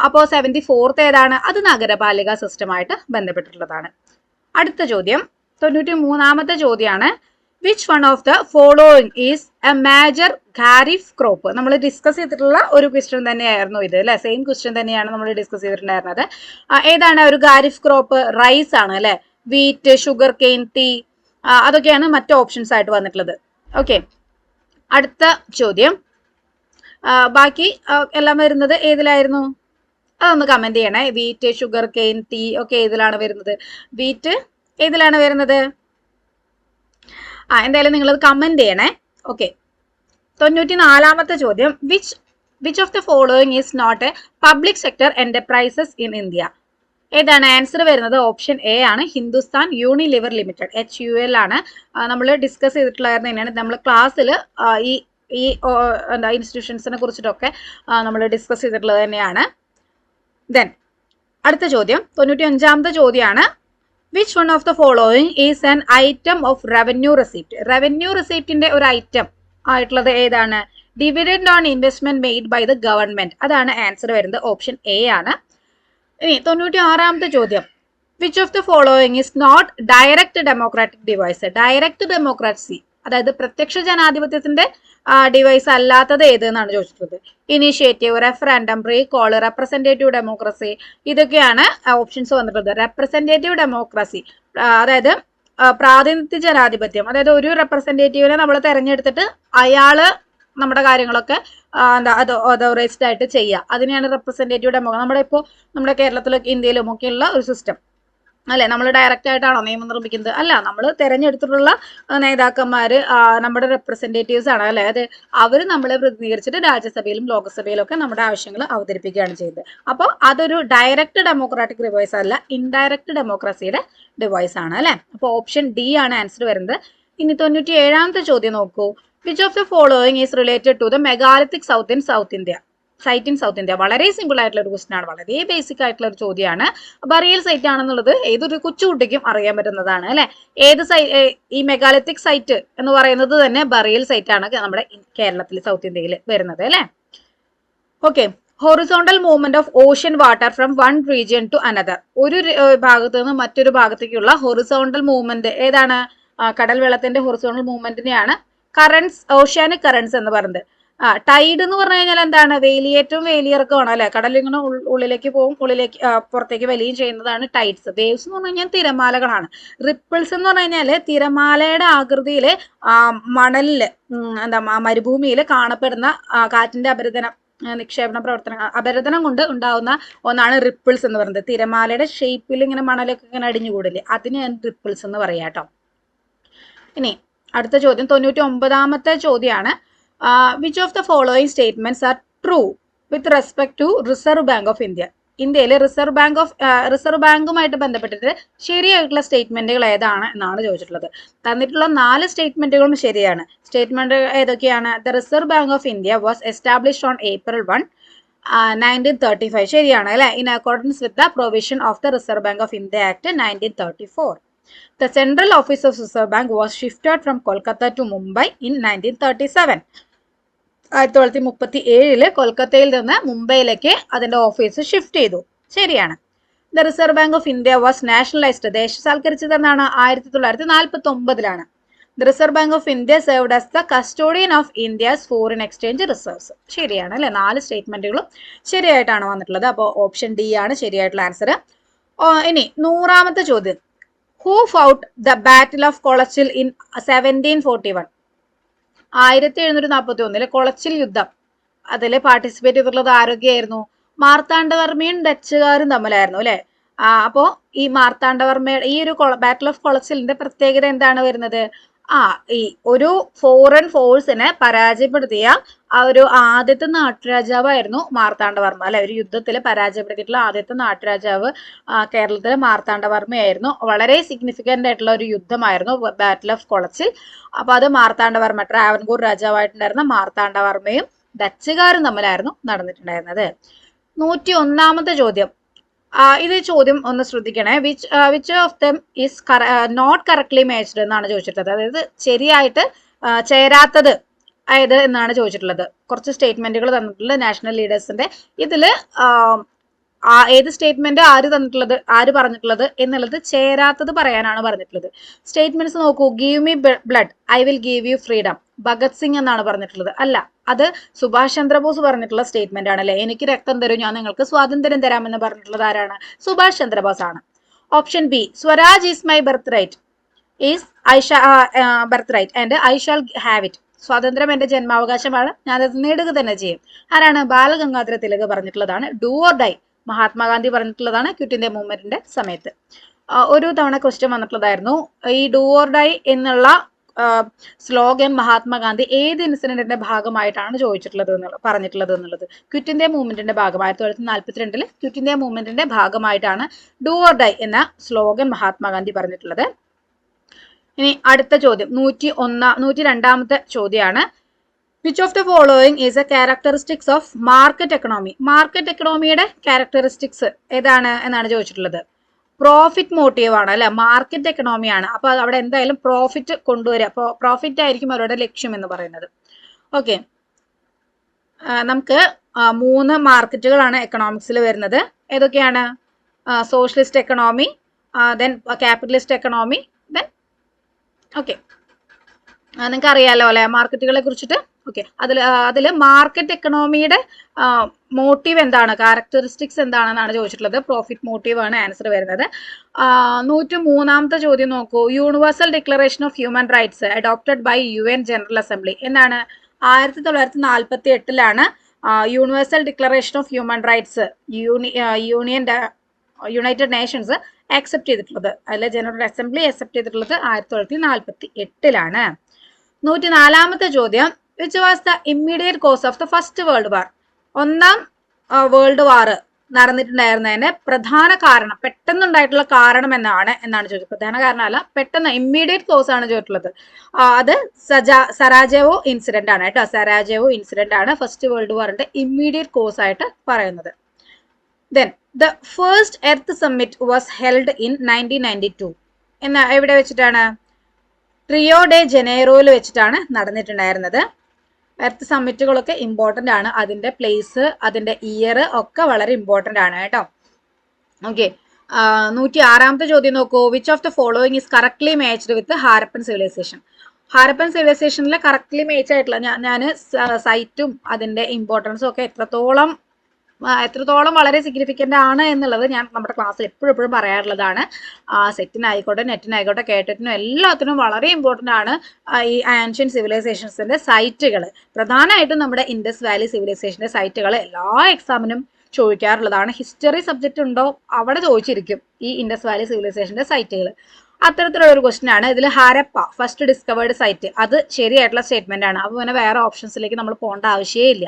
അപ്പോൾ 74th ഏതാണ്? അത് നഗരപാലിക സിസ്റ്റമായിട്ട് ബന്ധപ്പെട്ടിട്ടുള്ളതാണ്. അടുത്ത ചോദ്യം 93ാമത്തെ ചോദ്യമാണ്, which one of the following is A major kharif crop? നമ്മൾ ഡിസ്കസ് ചെയ്തിട്ടുള്ള ഒരു ക്വസ്റ്റ്യൻ തന്നെയായിരുന്നു ഇത് അല്ലെ. സെയിം ക്വസ്റ്റ്യൻ തന്നെയാണ് നമ്മൾ ഡിസ്കസ് ചെയ്തിട്ടുണ്ടായിരുന്നത്. ഏതാണ് ഒരു ഖാരിഫ് ക്രോപ്പ്? റൈസ് ആണ് അല്ലെ. വീറ്റ്, ഷുഗർ കെയിൻ, ടീ, അതൊക്കെയാണ് മറ്റ് ഓപ്ഷൻസ് ആയിട്ട് വന്നിട്ടുള്ളത്. ഓക്കെ, അടുത്ത ചോദ്യം, ബാക്കി എല്ലാം വരുന്നത് ഏതിലായിരുന്നു? അതൊന്ന് കമന്റ് ചെയ്യണേ. വീറ്റ്, ഷുഗർ കെയിൻ, ടീ ഒക്കെ ഏതിലാണ് വരുന്നത്? വീറ്റ് ഏതിലാണ് വരുന്നത്? എന്തായാലും നിങ്ങളത് കമന്റ് ചെയ്യണേ. ഓക്കെ, 94ാമത്തെ ചോദ്യം, which of the following is not a public sector enterprises in India? ഏതാണ് ആൻസർ വരുന്നത്? ഓപ്ഷൻ എ ആണ്, ഹിന്ദുസ്ഥാൻ യൂണിലിവർ ലിമിറ്റഡ്, HUL ആണ്. നമ്മൾ ഡിസ്കസ് ചെയ്തിട്ടുള്ളതായിരുന്നു. തന്നെയാണ് നമ്മൾ ക്ലാസ്സിൽ ഈ എന്താ ഇൻസ്റ്റിറ്റ്യൂഷൻസിനെ കുറിച്ചിട്ടൊക്കെ നമ്മൾ ഡിസ്കസ് ചെയ്തിട്ടുള്ളത് തന്നെയാണ്. ദെൻ അടുത്ത ചോദ്യം 95ാമത്തെ ചോദ്യമാണ്, which one of the following is an item of revenue receipt? Revenue റെസിപ്റ്റിന്റെ ഒരു ഐറ്റം ആയിട്ടുള്ളത് ഏതാണ്? Dividend on investment made by the government, അതാണ് ആൻസർ വരുന്നത്. ഓപ്ഷൻ എ ആണ്. ഇനി 96ാമത്തെ ചോദ്യം, which of the following is not direct democratic device? Direct democracy, അതായത് പ്രത്യക്ഷ ജനാധിപത്യത്തിന്റെ ഡിവൈസ് അല്ലാത്തത് ഏത് എന്നാണ് ചോദിച്ചിട്ടുള്ളത്. Initiative, referendum, recall, representative democracy, ഇതൊക്കെയാണ് ഓപ്ഷൻസ് വന്നിട്ടുള്ളത്. റെപ്രസെന്റേറ്റീവ് ഡെമോക്രസി അതായത് പ്രാതിനിധ്യ ജനാധിപത്യം, അതായത് ഒരു റെപ്രസെന്റേറ്റീവിനെ നമ്മൾ തെരഞ്ഞെടുത്തിട്ട് അയാള് നമ്മുടെ കാര്യങ്ങളൊക്കെ അതോറൈസ്ഡ് ആയിട്ട് ചെയ്യുക, അതിനെയാണ് റെപ്രസെന്റേറ്റീവ് ഡെമോക്രസി. നമ്മുടെ കേരളത്തിലൊക്കെ ഇന്ത്യയിലും ഒക്കെ ഉള്ള ഒരു സിസ്റ്റം അല്ലെ. നമ്മൾ ഡയറക്റ്റ് ആയിട്ടാണോ നിയമം നിർമ്മിക്കുന്നത്? അല്ല, നമ്മൾ തെരഞ്ഞെടുത്തിട്ടുള്ള നേതാക്കന്മാര് നമ്മുടെ റെപ്രസെന്റേറ്റീവ്സ് ആണ് അല്ലെ. അത് അവർ നമ്മളെ പ്രതിനിധീകരിച്ചിട്ട് രാജ്യസഭയിലും ലോകസഭയിലും ഒക്കെ നമ്മുടെ ആവശ്യങ്ങൾ അവതരിപ്പിക്കുകയാണ് ചെയ്യുന്നത്. അപ്പോൾ അതൊരു ഡയറക്റ്റ് ഡെമോക്രാറ്റിക് ഡിവൈസ് അല്ല, ഇൻഡയറക്റ്റ് ഡെമോക്രസിയുടെ ഡിവൈസ് ആണ് അല്ലെ. അപ്പോൾ ഓപ്ഷൻ ഡി ആണ് ആൻസർ വരുന്നത്. ഇനി 97ാമത്തെ ചോദ്യം നോക്കൂ, which of the following is related to the megalithic site in South India? വളരെ സിമ്പിൾ ആയിട്ടുള്ള ഒരു ക്വസ്റ്റൻ ആണ്, വളരെ ബേസിക് ആയിട്ടുള്ള ഒരു ചോദ്യമാണ്. ബറിയൽ സൈറ്റ് ആണെന്നുള്ളത് ഏതൊരു കൊച്ചുകുട്ടിക്കും അറിയാൻ പറ്റുന്നതാണ് അല്ലെ. ഈ മെഗാലിത്തിക് സൈറ്റ് എന്ന് പറയുന്നത് തന്നെ ബറിയൽ സൈറ്റ് ആണ് നമ്മുടെ കേരളത്തിൽ, സൗത്ത് ഇന്ത്യയിൽ വരുന്നത് അല്ലെ. Okay, horizontal movement of ocean water from one region to another. ഒരു ഭാഗത്ത് നിന്ന് മറ്റൊരു ഭാഗത്തേക്കുള്ള ഹൊറിസോണ്ടൽ മൂവ്മെന്റ് ഏതാണ്? കടൽ വെള്ളത്തിന്റെ ഹൊറിസോണ്ടൽ മൂവ്മെന്റിനെയാണ് കറൻസ്, ഓഷ്യാനിക് കറൻസ് എന്ന് പറയുന്നത്. ടൈഡ് എന്ന് പറഞ്ഞു കഴിഞ്ഞാൽ എന്താണ്? വേലിയേറ്റവും വേലിയിറക്കമാണ് അല്ലെ. കടലിങ്ങനെ ഉള്ളിലേക്ക് പോവും, പുറത്തേക്ക് വലിയും ചെയ്യുന്നതാണ് ടൈഡ്സ്. വേവ്സ് എന്ന് പറഞ്ഞു കഴിഞ്ഞാൽ തിരമാലകളാണ്. റിപ്പിൾസ് എന്ന് പറഞ്ഞു കഴിഞ്ഞാൽ തിരമാലയുടെ ആകൃതിയിൽ മണലില് മരുഭൂമിയിൽ കാണപ്പെടുന്ന കാറ്റിന്റെ നിക്ഷേപണ അപരദനം കൊണ്ട് ഉണ്ടാവുന്ന ഒന്നാണ് റിപ്പിൾസ് എന്ന് പറയുന്നത്. തിരമാലയുടെ ഷേപ്പിൽ ഇങ്ങനെ മണലൊക്കെ ഇങ്ങനെ അടിഞ്ഞുകൂടില്ലേ, അതിനെയാണ് റിപ്പിൾസ് എന്ന് പറയാം കേട്ടോ. ഇനി അടുത്ത ചോദ്യം 99ാമത്തെ ചോദ്യമാണ്, which of the following statements are true with respect to Reserve bank of India. ഇന്ത്യയിൽ റിസർവ് ബാങ്കുമായിട്ട് ബന്ധപ്പെട്ടിട്ട് ശരിയായിട്ടുള്ള സ്റ്റേറ്റ്മെന്റുകൾ ഏതാണ് എന്നാണ് ചോദിച്ചിട്ടുള്ളത്. തന്നിട്ടുള്ള 4 സ്റ്റേറ്റ്മെന്റുകളും ശരിയാണ്. സ്റ്റേറ്റ്മെന്റ് ഏതൊക്കെയാണ്? The reserve bank of India was established on April 1, 1935. ശരിയാണ് അല്ലെ? In accordance with the provision of the reserve bank of India act 1934. The central office of Reserve Bank was shifted from Kolkata to Mumbai in 1937. 1937 കൊൽക്കത്തയിൽ നിന്ന് മുംബൈയിലേക്ക് അതിന്റെ ഓഫീസ് ഷിഫ്റ്റ് ചെയ്തു. ശരിയാണ്. The reserve bank of India was nationalised. ദേശസാൽക്കരിച്ചതെന്നാണ്? 1949. The reserve bank of India served as the custodian of India's foreign exchange reserves. ശരിയാണ് അല്ലെ? 4 സ്റ്റേറ്റ്മെന്റുകളും ശരിയായിട്ടാണ് വന്നിട്ടുള്ളത്. അപ്പോൾ ഓപ്ഷൻ ഡി ആണ് ശരിയായിട്ടുള്ള ആൻസർ. ഇനി 100ാമത്തെ ചോദ്യം. Who fought the battle of Colachel in 1741? 1741 Colachel യുദ്ധം. അതിൽ പാർട്ടിസിപ്പേറ്റ് ചെയ്തിട്ടുള്ളത് ആരൊക്കെയായിരുന്നു? മാർത്താണ്ഡവർമ്മയും ഡച്ചുകാരും തമ്മിലായിരുന്നു അല്ലെ? അപ്പോ ഈ മാർത്താണ്ഡവർമ്മയുടെ ഈ ഒരു ബാറ്റിൽ ഓഫ് കൊളച്ചിലിന്റെ പ്രത്യേകത എന്താണ് വരുന്നത്? ഈ ഒരു ഫോറിൻ ഫോഴ്സിനെ പരാജയപ്പെടുത്തിയ ആ ഒരു ആദ്യത്തെ നാട്ടുരാജാവായിരുന്നു മാർത്താണ്ഡവർമ്മ അല്ലെ? ഒരു യുദ്ധത്തിൽ പരാജയപ്പെടുത്തിയിട്ടുള്ള ആദ്യത്തെ നാട്ടുരാജാവ് കേരളത്തിലെ മാർത്താണ്ഡവർമ്മയായിരുന്നു. വളരെ സിഗ്നിഫിക്കന്റ് ആയിട്ടുള്ള ഒരു യുദ്ധമായിരുന്നു ബാറ്റിൽ ഓഫ് കൊളച്ചിൽ. അപ്പൊ അത് മാർത്താണ്ഡവർമ്മ, ട്രാവൻകൂർ രാജാവായിട്ടുണ്ടായിരുന്ന മാർത്താണ്ഡവർമ്മയും ഡച്ചുകാരും തമ്മിലായിരുന്നു നടന്നിട്ടുണ്ടായിരുന്നത്. 101ാമത്തെ ചോദ്യം. ഇത് ചോദ്യം ഒന്ന് ശ്രദ്ധിക്കണേ. Which of them is not correctly matched എന്നാണ് ചോദിച്ചിട്ടുള്ളത്. അതായത് ശരിയായിട്ട് ചേരാത്തത് ഏത് എന്നാണ് ചോദിച്ചിട്ടുള്ളത്. കുറച്ച് സ്റ്റേറ്റ്മെന്റുകൾ തന്നിട്ടുള്ളത് നാഷണൽ ലീഡേഴ്സിന്റെ. ഇതില് ഏത് സ്റ്റേറ്റ്മെന്റ് ആര് പറഞ്ഞിട്ടുള്ളത് എന്നുള്ളത് ചേരാത്തത് പറയാനാണ് പറഞ്ഞിട്ടുള്ളത്. സ്റ്റേറ്റ്മെന്റ്സ് നോക്കൂ. Give me blood, I will give you freedom. Bhagat Singh എന്നാണ് പറഞ്ഞിട്ടുള്ളത്. അല്ല, അത് സുഭാഷ് ചന്ദ്രബോസ് പറഞ്ഞിട്ടുള്ള സ്റ്റേറ്റ്മെന്റ് ആണല്ലേ. എനിക്ക് രക്തം തരും, ഞാൻ നിങ്ങൾക്ക് സ്വാതന്ത്ര്യം തരാമെന്ന് പറഞ്ഞിട്ടുള്ളത് ആരാണ്? സുഭാഷ് ചന്ദ്രബോസ് ആണ്. Option B, Swaraj is my birth right and I shall have it. സ്വാതന്ത്ര്യം എന്റെ ജന്മാവകാശമാണ്, ഞാൻ അത് നേടുക തന്നെ ചെയ്യും. ആരാണ്? ബാലഗംഗാധര തിലക് പറഞ്ഞിട്ടുള്ളതാണ്. ഡു ഓർ ഡൈ മഹാത്മാഗാന്ധി പറഞ്ഞിട്ടുള്ളതാണ് ക്വിറ്റ് ഇന്ത്യ മൂവ്മെന്റിന്റെ സമയത്ത്. ഒരു തവണ ക്വസ്റ്റ്യൻ വന്നിട്ടുള്ളതായിരുന്നു. ഈ ഡു ഓർ ഡൈ എന്നുള്ള സ്ലോഗൻ മഹാത്മാഗാന്ധി ഏത് ഇൻസിഡന്റിന്റെ ഭാഗമായിട്ടാണ് പറഞ്ഞിട്ടുള്ളത് എന്നുള്ളത്. ക്വിറ്റ് ഇന്ത്യ മൂവ്മെന്റിന്റെ ഭാഗമായി 1942 ക്വിറ്റ് ഇന്ത്യ മൂവ്മെന്റിന്റെ ഭാഗമായിട്ടാണ് ഡു ഓർ ഡൈ എന്ന സ്ലോഗൻ മഹാത്മാഗാന്ധി പറഞ്ഞിട്ടുള്ളത്. ഇനി അടുത്ത ചോദ്യം 102ാമത്തെ ചോദ്യമാണ്. Which of the following is A characteristics of market economy? Market എക്കണോമിയുടെ characteristics ഏതാണ് എന്നാണ് ചോദിച്ചിട്ടുള്ളത്. പ്രോഫിറ്റ് മോട്ടീവ് ആണ് അല്ലെ? മാർക്കറ്റ് എക്കണോമി ആണ്. അപ്പൊ അവിടെ എന്തായാലും പ്രോഫിറ്റ് കൊണ്ടുവരിക. അപ്പോൾ പ്രോഫിറ്റ് ആയിരിക്കും അവരുടെ ലക്ഷ്യം എന്ന് പറയുന്നത്. ഓക്കെ, നമുക്ക് 3 മാർക്കറ്റുകളാണ് എക്കണോമിക്സിൽ വരുന്നത്. ഏതൊക്കെയാണ്? Socialist economy, then capitalist economy, then okay നിങ്ങൾക്ക് അറിയാലോ അല്ലെ മാർക്കറ്റുകളെ കുറിച്ചിട്ട്. ഓക്കെ, അതില് മാർക്കറ്റ് എക്കണോമിയുടെ മോട്ടീവ് എന്താണ്, ക്യാരക്ടറിസ്റ്റിക്സ് എന്താണെന്നാണ് ചോദിച്ചിട്ടുള്ളത്. പ്രോഫിറ്റ് മോട്ടീവ് ആണ് ആൻസർ വരുന്നത്. 103ാമത്തെ ചോദ്യം നോക്കൂ. Universal declaration of human rights adopted by UN general assembly എന്നാണ്? 1948 universal declaration of human rights united nations accept ചെയ്തിട്ടുള്ളത്. അതിലെ ജനറൽ അസംബ്ലി ആക്സെപ്റ്റ് ചെയ്തിട്ടുള്ളത് 1948. 104ാമത്തെ ചോദ്യം. Which was the immediate cause of the first world war? 1ാം വേൾഡ് വാർ നടന്നിട്ടുണ്ടായിരുന്നതിന് പ്രധാന കാരണം, പെട്ടെന്നുണ്ടായിട്ടുള്ള കാരണം എന്നാണ് ചോദിച്ചത്. പ്രധാന കാരണമല്ല, പെട്ടെന്ന് ഇമ്മീഡിയറ്റ് കോസ് ആണ് ചോദിച്ചിട്ടുള്ളത്. അത് സരാജെവോ ഇൻസിഡന്റ് ആണ് കേട്ടോ. സരാജെവോ ഇൻസിഡന്റ് ആണ് ഫസ്റ്റ് വേൾഡ് വാറിന്റെ ഇമ്മീഡിയറ്റ് കോസ് ആയിട്ട് പറയുന്നത്. Then the first earth summit was held in 1992 എവിടെ വെച്ചിട്ടാണ്? റിയോ ഡെ ജനൈറോയിൽ വെച്ചിട്ടാണ് നടന്നിട്ടുണ്ടായിരുന്നത്. എർത്ത് സമ്മിറ്റുകളൊക്കെ ഇമ്പോർട്ടന്റ് ആണ്. അതിന്റെ പ്ലേസ്, അതിന്റെ ഇയർ ഒക്കെ വളരെ ഇമ്പോർട്ടന്റ് ആണ് കേട്ടോ. ഓക്കെ, 106ാമത്തെ ചോദ്യം നോക്കൂ. Which of the following is correctly matched with Harappan civilisation? Harappan സിവിലൈസേഷനിൽ കറക്റ്റ്ലി മാച്ച് ആയിട്ടുള്ള ഞാൻ സൈറ്റും അതിന്റെ ഇമ്പോർട്ടൻസും ഒക്കെ എത്രത്തോളം വളരെ സിഗ്നിഫിക്കന്റ് ആണ് എന്നുള്ളത് ഞാൻ നമ്മുടെ ക്ലാസ്സിൽ എപ്പോഴും പറയാറുള്ളതാണ്. സെറ്റിനായിക്കോട്ടെ, നെറ്റിനായിക്കോട്ടെ, കേട്ടറ്റിനും എല്ലാത്തിനും വളരെ ഇമ്പോർട്ടന്റ് ആണ് ഈ ആൻഷ്യൻ സിവിലൈസേഷൻസിന്റെ സൈറ്റുകൾ. പ്രധാനമായിട്ടും നമ്മുടെ ഇൻഡസ് വാലി സിവിലൈസേഷന്റെ സൈറ്റുകൾ എല്ലാ എക്സാമിനും ചോദിക്കാറുള്ളതാണ്. ഹിസ്റ്ററി സബ്ജക്റ്റ് ഉണ്ടോ അവിടെ ചോദിച്ചിരിക്കും ഈ ഇൻഡസ് വാലി സിവിലൈസേഷന്റെ സൈറ്റുകൾ. അത്തരത്തിലുള്ള ഒരു ക്വസ്റ്റ്യൻ ആണ്. ഇതിൽ ഹാരപ്പ ഫസ്റ്റ് ഡിസ്കവേർഡ് സൈറ്റ്, അത് ശരിയായിട്ടുള്ള സ്റ്റേറ്റ്മെന്റ് ആണ്. അപ്പൊ പിന്നെ വേറെ ഓപ്ഷൻസിലേക്ക് നമ്മൾ പോകേണ്ട ആവശ്യമേ ഇല്ല.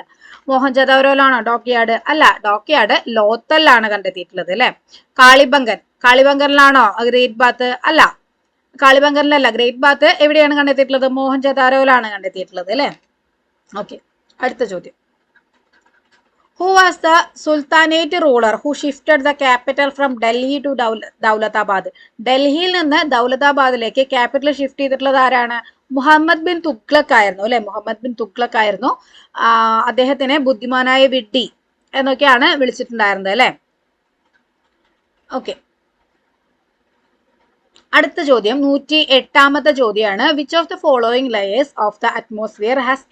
മോഹൻജദാരോലാണോ ഡോക്യാർഡ്? അല്ല, ഡോക്യാർഡ് ലോത്തലിലാണ് കണ്ടെത്തിയിട്ടുള്ളത് അല്ലെ. കാളിബംഗറിലാണോ ഗ്രേറ്റ് ബാത്ത്? അല്ല, കാളിബംഗറിലല്ല. ഗ്രേറ്റ് ബാത്ത് എവിടെയാണ് കണ്ടെത്തിയിട്ടുള്ളത്? മോഹൻജദാരോലാണ് കണ്ടെത്തിയിട്ടുള്ളത് അല്ലെ. ഓക്കെ, അടുത്ത ചോദ്യം. Who was the Sultanate ruler who shifted the capital from Delhi to Daulatabad? ഡൽഹിയിൽ നിന്ന് ദൗലതാബാദിലേക്ക് ക്യാപിറ്റൽ ഷിഫ്റ്റ് ചെയ്തിട്ടുള്ളത് ആരാണ്? മുഹമ്മദ് ബിൻ തുഗ്ലക് ആയിരുന്നു അല്ലെ. മുഹമ്മദ് ബിൻ തുഗ്ലക് ആയിരുന്നു. അദ്ദേഹത്തിനെ ബുദ്ധിമാനായ വിഡ്ഢി എന്നൊക്കെയാണ് വിളിച്ചിട്ടുണ്ടായിരുന്നത് അല്ലെ. ഓക്കെ, അടുത്ത ചോദ്യം 108ാമത്തെ ചോദ്യമാണ്. Which of the following layers of the atmosphere has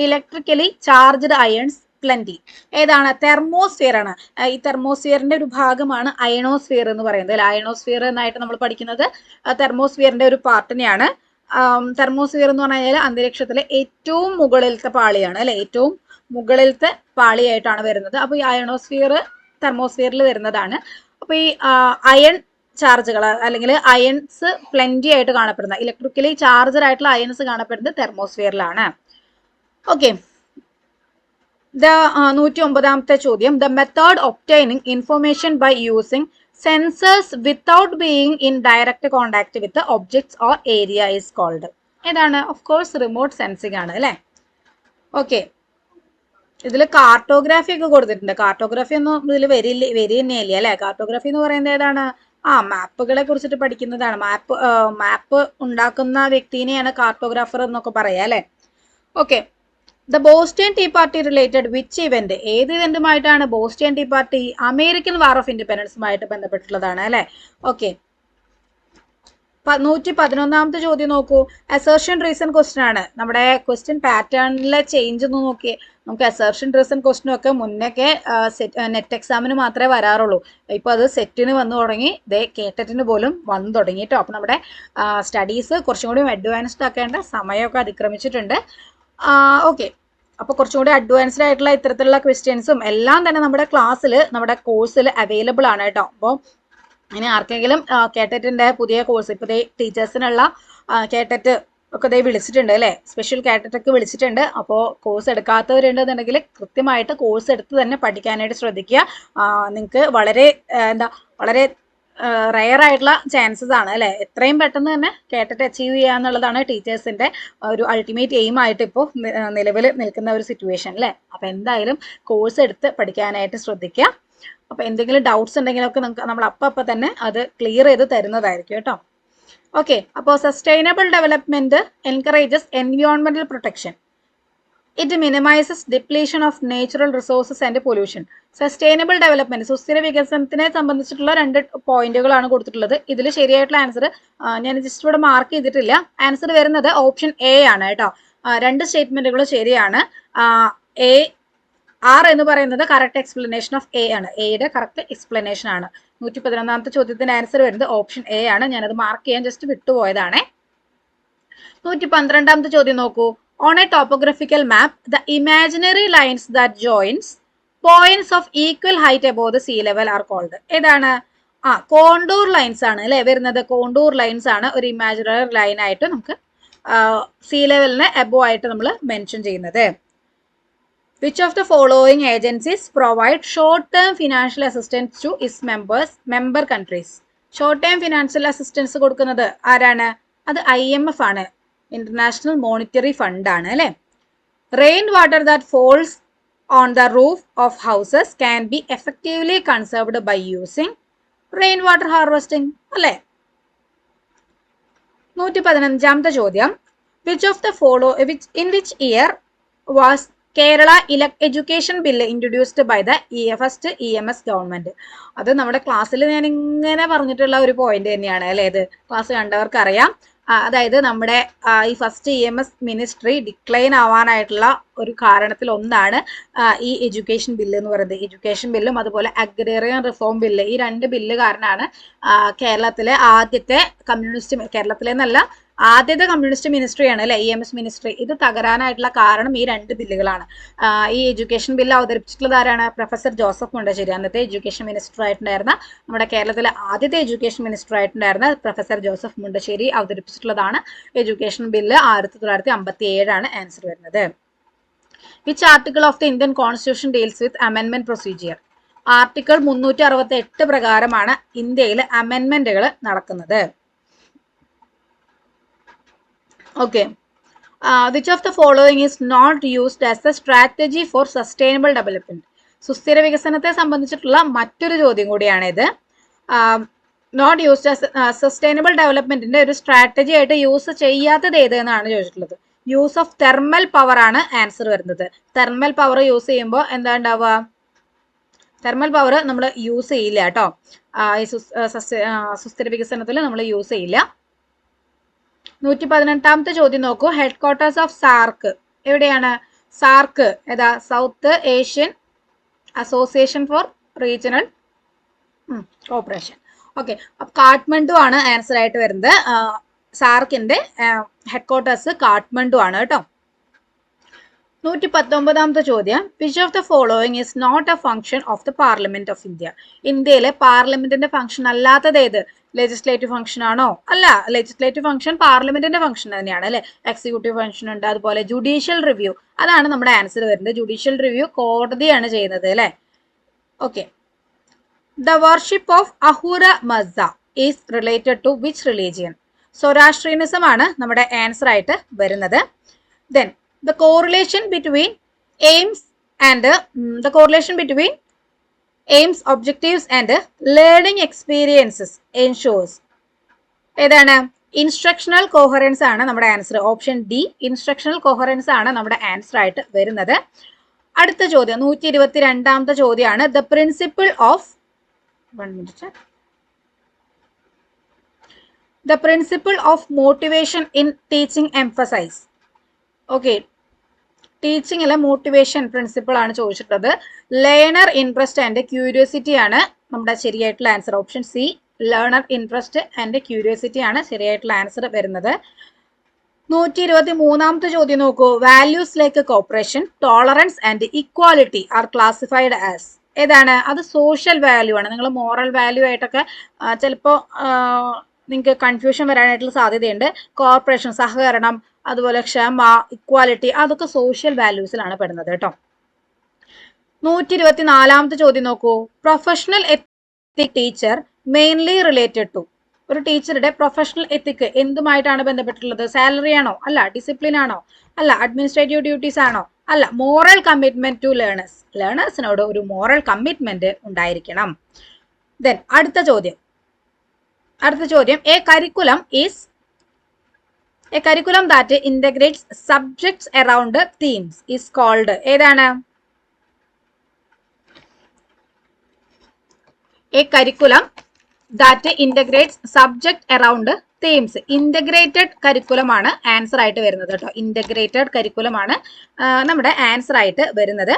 electrically charged ions plenty? ഏതാണ്? തെർമോസ്ഫിയർ ആണ്. ഈ തെർമോസ്ഫിയറിന്റെ ഒരു ഭാഗമാണ് അയണോസ്ഫിയർ എന്ന് പറയുന്നത്. അയണോസ്ഫിയർ എന്നായിട്ട് നമ്മൾ പഠിക്കുന്നത് തെർമോസ്ഫിയറിന്റെ ഒരു പാർട്ടിനെയാണ്. തെർമോസ്ഫിയർ എന്ന് പറഞ്ഞാൽ അന്തരീക്ഷത്തിലെ ഏറ്റവും മുകളിലത്തെ പാളിയാണ് അല്ലെ. ഏറ്റവും മുകളിലത്തെ പാളിയായിട്ടാണ് വരുന്നത്. അപ്പൊ ഈ അയണോസ്ഫിയർ തെർമോസ്ഫിയറിൽ വരുന്നതാണ്. അപ്പൊ ഈ അയൺ ചാർജുകൾ അല്ലെങ്കിൽ അയൺസ് പ്ലെന്റി ആയിട്ട് കാണപ്പെടുന്ന, ഇലക്ട്രിക്കലി ചാർജഡ് ആയിട്ടുള്ള അയൺസ് കാണപ്പെടുന്നത് തെർമോസ്ഫിയറിലാണ്. ഓക്കെ, 109ാമത്തെ ചോദ്യം. The method obtaining information by using sensors without being in direct contact with objects or area is called? ഏതാണ്? ഓഫ് കോഴ്സ് റിമോട്ട് സെൻസിങ് ആണ് അല്ലെ. ഓക്കെ, ഇതിൽ കാർട്ടോഗ്രാഫി ഒക്കെ കൊടുത്തിട്ടുണ്ട്. കാർട്ടോഗ്രാഫി ഒന്നും ഇതിൽ വരികയില്ല അല്ലെ. കാർട്ടോഗ്രാഫി എന്ന് പറയുന്നത് ഏതാണ്? മാപ്പുകളെ കുറിച്ചിട്ട് പഠിക്കുന്നതാണ്. മാപ്പ് ഉണ്ടാക്കുന്ന വ്യക്തിനെയാണ് കാർട്ടോഗ്രാഫർ എന്നൊക്കെ പറയാ അല്ലെ. Okay, the Boston tea party related which event? ഏത് ഇവന്റുമായിട്ടാണ്? Boston tea party American war of ഇൻഡിപെൻഡൻസുമായിട്ട് ബന്ധപ്പെട്ടിട്ടുള്ളതാണ് അല്ലെ. ഓക്കെ, 111ാമത്തെ ചോദ്യം നോക്കൂ. അസേർഷൻ റീസൺ ക്വസ്റ്റ്യൻ ആണ്. നമ്മുടെ ക്വസ്റ്റ്യൻ പാറ്റേണിലെ ചേഞ്ച് ഒന്ന് നോക്കിയേ. നമുക്ക് അസേർഷൻ റീസൺ ക്വസ്റ്റ്യൻ ഒക്കെ മുന്നൊക്കെ നെറ്റ് എക്സാമിന് മാത്രമേ വരാറുള്ളൂ. ഇപ്പൊ അത് സെറ്റിന് വന്നു തുടങ്ങി, കേട്ടറ്റിന് പോലും വന്നു തുടങ്ങി കേട്ടോ. അപ്പൊ നമ്മുടെ സ്റ്റഡീസ് കുറച്ചും കൂടി അഡ്വാൻസ്ഡ് ആക്കേണ്ട സമയമൊക്കെ അതിക്രമിച്ചിട്ടുണ്ട്. ഓക്കെ, അപ്പൊ കുറച്ചും കൂടി അഡ്വാൻസ്ഡ് ആയിട്ടുള്ള ഇത്തരത്തിലുള്ള ക്വസ്റ്റ്യൻസും എല്ലാം തന്നെ നമ്മുടെ ക്ലാസ്സിൽ, നമ്മുടെ കോഴ്സിൽ അവൈലബിൾ ആണ് കേട്ടോ. അപ്പോൾ ഇനി ആർക്കെങ്കിലും കേട്ടറ്റിന്റെ പുതിയ കോഴ്സ്, ഇപ്പൊ ടീച്ചേഴ്സിനുള്ള കേട്ടറ്റ് ഒക്കെ വിളിച്ചിട്ടുണ്ട് അല്ലെ. സ്പെഷ്യൽ കേട്ടറ്റ് ഒക്കെ വിളിച്ചിട്ടുണ്ട്. അപ്പോൾ കോഴ്സ് എടുക്കാത്തവരുണ്ടെന്നുണ്ടെങ്കിൽ കൃത്യമായിട്ട് കോഴ്സ് എടുത്ത് തന്നെ പഠിക്കാനായിട്ട് ശ്രദ്ധിക്കുക. നിങ്ങൾക്ക് വളരെ റയർ ആയിട്ടുള്ള ചാൻസസ് ആണ് അല്ലെ. എത്രയും പെട്ടെന്ന് തന്നെ കേട്ടിട്ട് അച്ചീവ് ചെയ്യുക എന്നുള്ളതാണ് ടീച്ചേഴ്സിന്റെ ഒരു അൾട്ടിമേറ്റ് എയിം ആയിട്ട് ഇപ്പോൾ നിലവിൽ നിൽക്കുന്ന ഒരു സിറ്റുവേഷൻ അല്ലെ. അപ്പൊ എന്തായാലും കോഴ്സ് എടുത്ത് പഠിക്കാനായിട്ട് ശ്രദ്ധിക്കുക. അപ്പൊ എന്തെങ്കിലും ഡൗട്ട്സ് ഉണ്ടെങ്കിലൊക്കെ നമ്മൾ അപ്പൊ തന്നെ അത് ക്ലിയർ ചെയ്ത് തരുന്നതായിരിക്കും കേട്ടോ. ഓക്കെ, അപ്പോൾ സസ്റ്റൈനബിൾ ഡെവലപ്മെന്റ് എൻകറേജസ് എൻവയോൺമെന്റൽ protection. It minimises depletion of natural resources and pollution. Sustainable development, സുസ്ഥിര വികസനത്തിനെ സംബന്ധിച്ചിട്ടുള്ള 2 പോയിന്റുകളാണ് കൊടുത്തിട്ടുള്ളത്. ഇതിൽ ശരിയായിട്ടുള്ള ആൻസർ ഞാൻ ജസ്റ്റ് ഇവിടെ മാർക്ക് ചെയ്തിട്ടില്ല. ആൻസർ വരുന്നത് ഓപ്ഷൻ എ ആണ് കേട്ടോ. 2 സ്റ്റേറ്റ്മെന്റുകളും ശരിയാണ്. ആർ എന്ന് പറയുന്നത് കറക്റ്റ് എക്സ്പ്ലനേഷൻ ഓഫ് എ ആണ്. എയുടെ കറക്റ്റ് എക്സ്പ്ലനേഷൻ ആണ്. 111ാമത്തെ ചോദ്യത്തിന്റെ ആൻസർ വരുന്നത് ഓപ്ഷൻ എ ആണ്. ഞാനത് മാർക്ക് ചെയ്യാൻ ജസ്റ്റ് വിട്ടുപോയതാണേ. 112ാമത്തെ ചോദ്യം നോക്കൂ. On a topographical map, the imaginary lines that joins points of equal height above the sea level are called. ഏതാണ്? കോണ്ടൂർ ലൈൻസ് ആണ് അല്ലെ വരുന്നത്. കോണ്ടൂർ ലൈൻസ് ആണ് ഒരു ഇമാജിനറി ലൈൻ ആയിട്ട് നമുക്ക് സീ ലെവലിന് എബോ ആയിട്ട് നമ്മൾ മെൻഷൻ ചെയ്യുന്നത്. Which of the following agencies provide short-term financial assistance to its member countries? Short-term financial assistance കൊടുക്കുന്നത് ആരാണ്? അത് IMF ആണ്. ഇന്റർനാഷണൽ മോണിറ്ററി ഫണ്ട് ആണ് അല്ലെ. Rain water that falls on the roof of houses can be effectively conserved by using rain water harvesting അല്ലെ. 115ാമത്തെ ചോദ്യം. In which year was Kerala Education Bill introduced by the first EMS government? അത് നമ്മുടെ ക്ലാസ്സിൽ ഞാൻ ഇങ്ങനെ പറഞ്ഞിട്ടുള്ള ഒരു പോയിന്റ് തന്നെയാണ് അല്ലെ. ഇത് ക്ലാസ് കണ്ടവർക്ക് അറിയാം. അതായത് നമ്മുടെ ഈ ഫസ്റ്റ് EMS മിനിസ്ട്രി ഡിക്ലൈൻ ആവാനായിട്ടുള്ള ഒരു കാരണത്തിൽ ഒന്നാണ് ഈ എഡ്യൂക്കേഷൻ ബില്ല് എന്ന് പറയുന്നത്. എഡ്യൂക്കേഷൻ ബില്ലും അതുപോലെ അഗ്രേറിയൻ റിഫോം ബില്ല്, ഈ 2 ബില്ല് കാരണമാണ് കേരളത്തിലെ ആദ്യത്തെ കമ്മ്യൂണിസ്റ്റ്, കേരളത്തിലെ എന്നല്ല ആദ്യത്തെ കമ്മ്യൂണിസ്റ്റ് മിനിസ്ട്രിയാണ് അല്ലെ EMS മിനിസ്ട്രി. ഇത് തകരാനായിട്ടുള്ള കാരണം ഈ 2 ബില്ലുകളാണ്. ഈ എഡ്യൂക്കേഷൻ ബില്ല് അവതരിപ്പിച്ചിട്ടുള്ളത് ആരാണ്? Professor Joseph Mundassery. അന്നത്തെ എഡ്യൂക്കേഷൻ മിനിസ്റ്റർ ആയിട്ടുണ്ടായിരുന്ന, നമ്മുടെ കേരളത്തിലെ ആദ്യത്തെ എഡ്യൂക്കേഷൻ മിനിസ്റ്റർ ആയിട്ടുണ്ടായിരുന്ന പ്രൊഫസർ ജോസഫ് മുണ്ടശ്ശേരി അവതരിപ്പിച്ചിട്ടുള്ളതാണ് എഡ്യൂക്കേഷൻ ബില്ല്. 1957 ആൻസർ വരുന്നത്. Which article of the Indian constitution deals with അമെൻമെന്റ് പ്രൊസീജിയർ? ആർട്ടിക്കിൾ 368 പ്രകാരമാണ് ഇന്ത്യയിൽ അമെൻമെന്റുകൾ നടക്കുന്നത്. Okay, which of the following is not used as a strategy for sustainable development? സുസ്ഥിര വികസനത്തെ സംബന്ധിച്ചിട്ടുള്ള മറ്റൊരു ചോദ്യം കൂടിയാണ് ഇത്. നോട്ട് യൂസ്ഡ് ആസ് സസ്റ്റൈനബിൾ ഡെവലപ്മെന്റിന്റെ ഒരു സ്ട്രാറ്റജി ആയിട്ട് യൂസ് ചെയ്യാത്തത് ഏത് എന്നാണ് ചോദിച്ചിട്ടുള്ളത്. യൂസ് ഓഫ് തെർമൽ പവർ ആണ് ആൻസർ വരുന്നത്. തെർമൽ പവർ യൂസ് ചെയ്യുമ്പോൾ എന്താ ഉണ്ടാവുക? തെർമൽ പവർ നമ്മൾ യൂസ് ചെയ്യില്ല കേട്ടോ. ഈ സുസ്ഥിര വികസനത്തിൽ നമ്മൾ യൂസ് ചെയ്യില്ല. 118ാമത്തെ ചോദ്യം നോക്കൂ. ഹെഡ് ക്വാർട്ടേഴ്സ് ഓഫ് സാർക്ക് എവിടെയാണ്? സാർക്ക് ഏതാ? South Asian association for regional corporation. Okay, അപ്പൊ കാഠ്മണ്ഡു ആണ് ആൻസർ ആയിട്ട് വരുന്നത്. സാർക്കിന്റെ ഹെഡ് ക്വാർട്ടേഴ്സ് കാഠ്മണ്ഡു ആണ് കേട്ടോ. 119ാമത്തെ ചോദ്യം. Which of the following is not a function of the Parliament of India? ഇന്ത്യയിലെ പാർലമെന്റിന്റെ ഫംഗ്ഷൻ അല്ലാത്തത് ഏത്? ലെജിസ്ലേറ്റീവ് ഫംഗ്ഷൻ ആണോ? അല്ല, ലെജിസ്ലേറ്റീവ് ഫംഗ്ഷൻ പാർലമെന്റിന്റെ ഫംഗ്ഷൻ തന്നെയാണ് അല്ലെ. എക്സിക്യൂട്ടീവ് ഫംഗ്ഷൻ ഉണ്ട്, അതുപോലെ ജുഡീഷ്യൽ റിവ്യൂ, അതാണ് നമ്മുടെ ആൻസർ വരുന്നത്. ജുഡീഷ്യൽ റിവ്യൂ കോടതിയാണ് ചെയ്യുന്നത് അല്ലെ. Okay, the worship of Ahura Mazda is related to which religion? Zoroastrianism ആണ് നമ്മുടെ ആൻസർ ആയിട്ട് വരുന്നത്. Then the correlation between aims objectives and learning experiences ensures ഏതാണ്? ഇൻസ്ട്രക്ഷണൽ കോഹറൻസ് ആണ് നമ്മുടെ answer. Option D, instructional coherence ആണ് നമ്മുടെ ആൻസർ ആയിട്ട് വരുന്നത്. അടുത്ത ചോദ്യം 122ാമത്തെ ചോദ്യമാണ്. The principle of motivation in teaching emphasise. Okay, ടീച്ചിങ്ങിലെ മോട്ടിവേഷൻ പ്രിൻസിപ്പിൾ ആണ് ചോദിച്ചിട്ടുള്ളത്. ലേണർ ഇൻട്രസ്റ്റ് ആൻഡ് ക്യൂരിയോസിറ്റി ആണ് നമ്മുടെ ശരിയായിട്ടുള്ള answer. Option C, learner interest and curiosity ആണ് ശരിയായിട്ടുള്ള ആൻസർ വരുന്നത്. 123ാമത്തെ ചോദ്യം നോക്കൂ. Values like cooperation, tolerance and equality are classified as ഏതാണ്? അത് സോഷ്യൽ വാല്യൂ ആണ്. നിങ്ങൾ മോറൽ വാല്യൂ ആയിട്ടൊക്കെ ചിലപ്പോൾ നിങ്ങൾക്ക് കൺഫ്യൂഷൻ വരാനായിട്ടുള്ള സാധ്യതയുണ്ട്. കോർപ്പറേഷൻ, സഹകരണം, അതുപോലെ ക്ഷമ, ഇക്വാലിറ്റി, അതൊക്കെ സോഷ്യൽ വാല്യൂസിലാണ് പെടുന്നത് കേട്ടോ. 124ാമത്തെ ചോദ്യം നോക്കൂ. Professional ethic teacher mainly related to? ഒരു ടീച്ചറുടെ പ്രൊഫഷണൽ എത്തിക് എന്തുമായിട്ടാണ് ബന്ധപ്പെട്ടിട്ടുള്ളത്? സാലറി ആണോ? അല്ല. ഡിസിപ്ലിൻ ആണോ? അല്ല. അഡ്മിനിസ്ട്രേറ്റീവ് ഡ്യൂട്ടീസ് ആണോ? അല്ല. Moral commitment to learners. ലേണേഴ്സിനോട് ഒരു മോറൽ കമ്മിറ്റ്മെന്റ് ഉണ്ടായിരിക്കണം. ദെൻ അടുത്ത ചോദ്യം. A curriculum is A curriculum that integrates subjects around themes is called ഏതാണ്? A curriculum that integrates subject around themes. Integrated curriculum ആണ് ആൻസർ ആയിട്ട് വരുന്നത് കേട്ടോ. Integrated curriculum ആണ് നമ്മുടെ ആൻസർ ആയിട്ട് വരുന്നത്.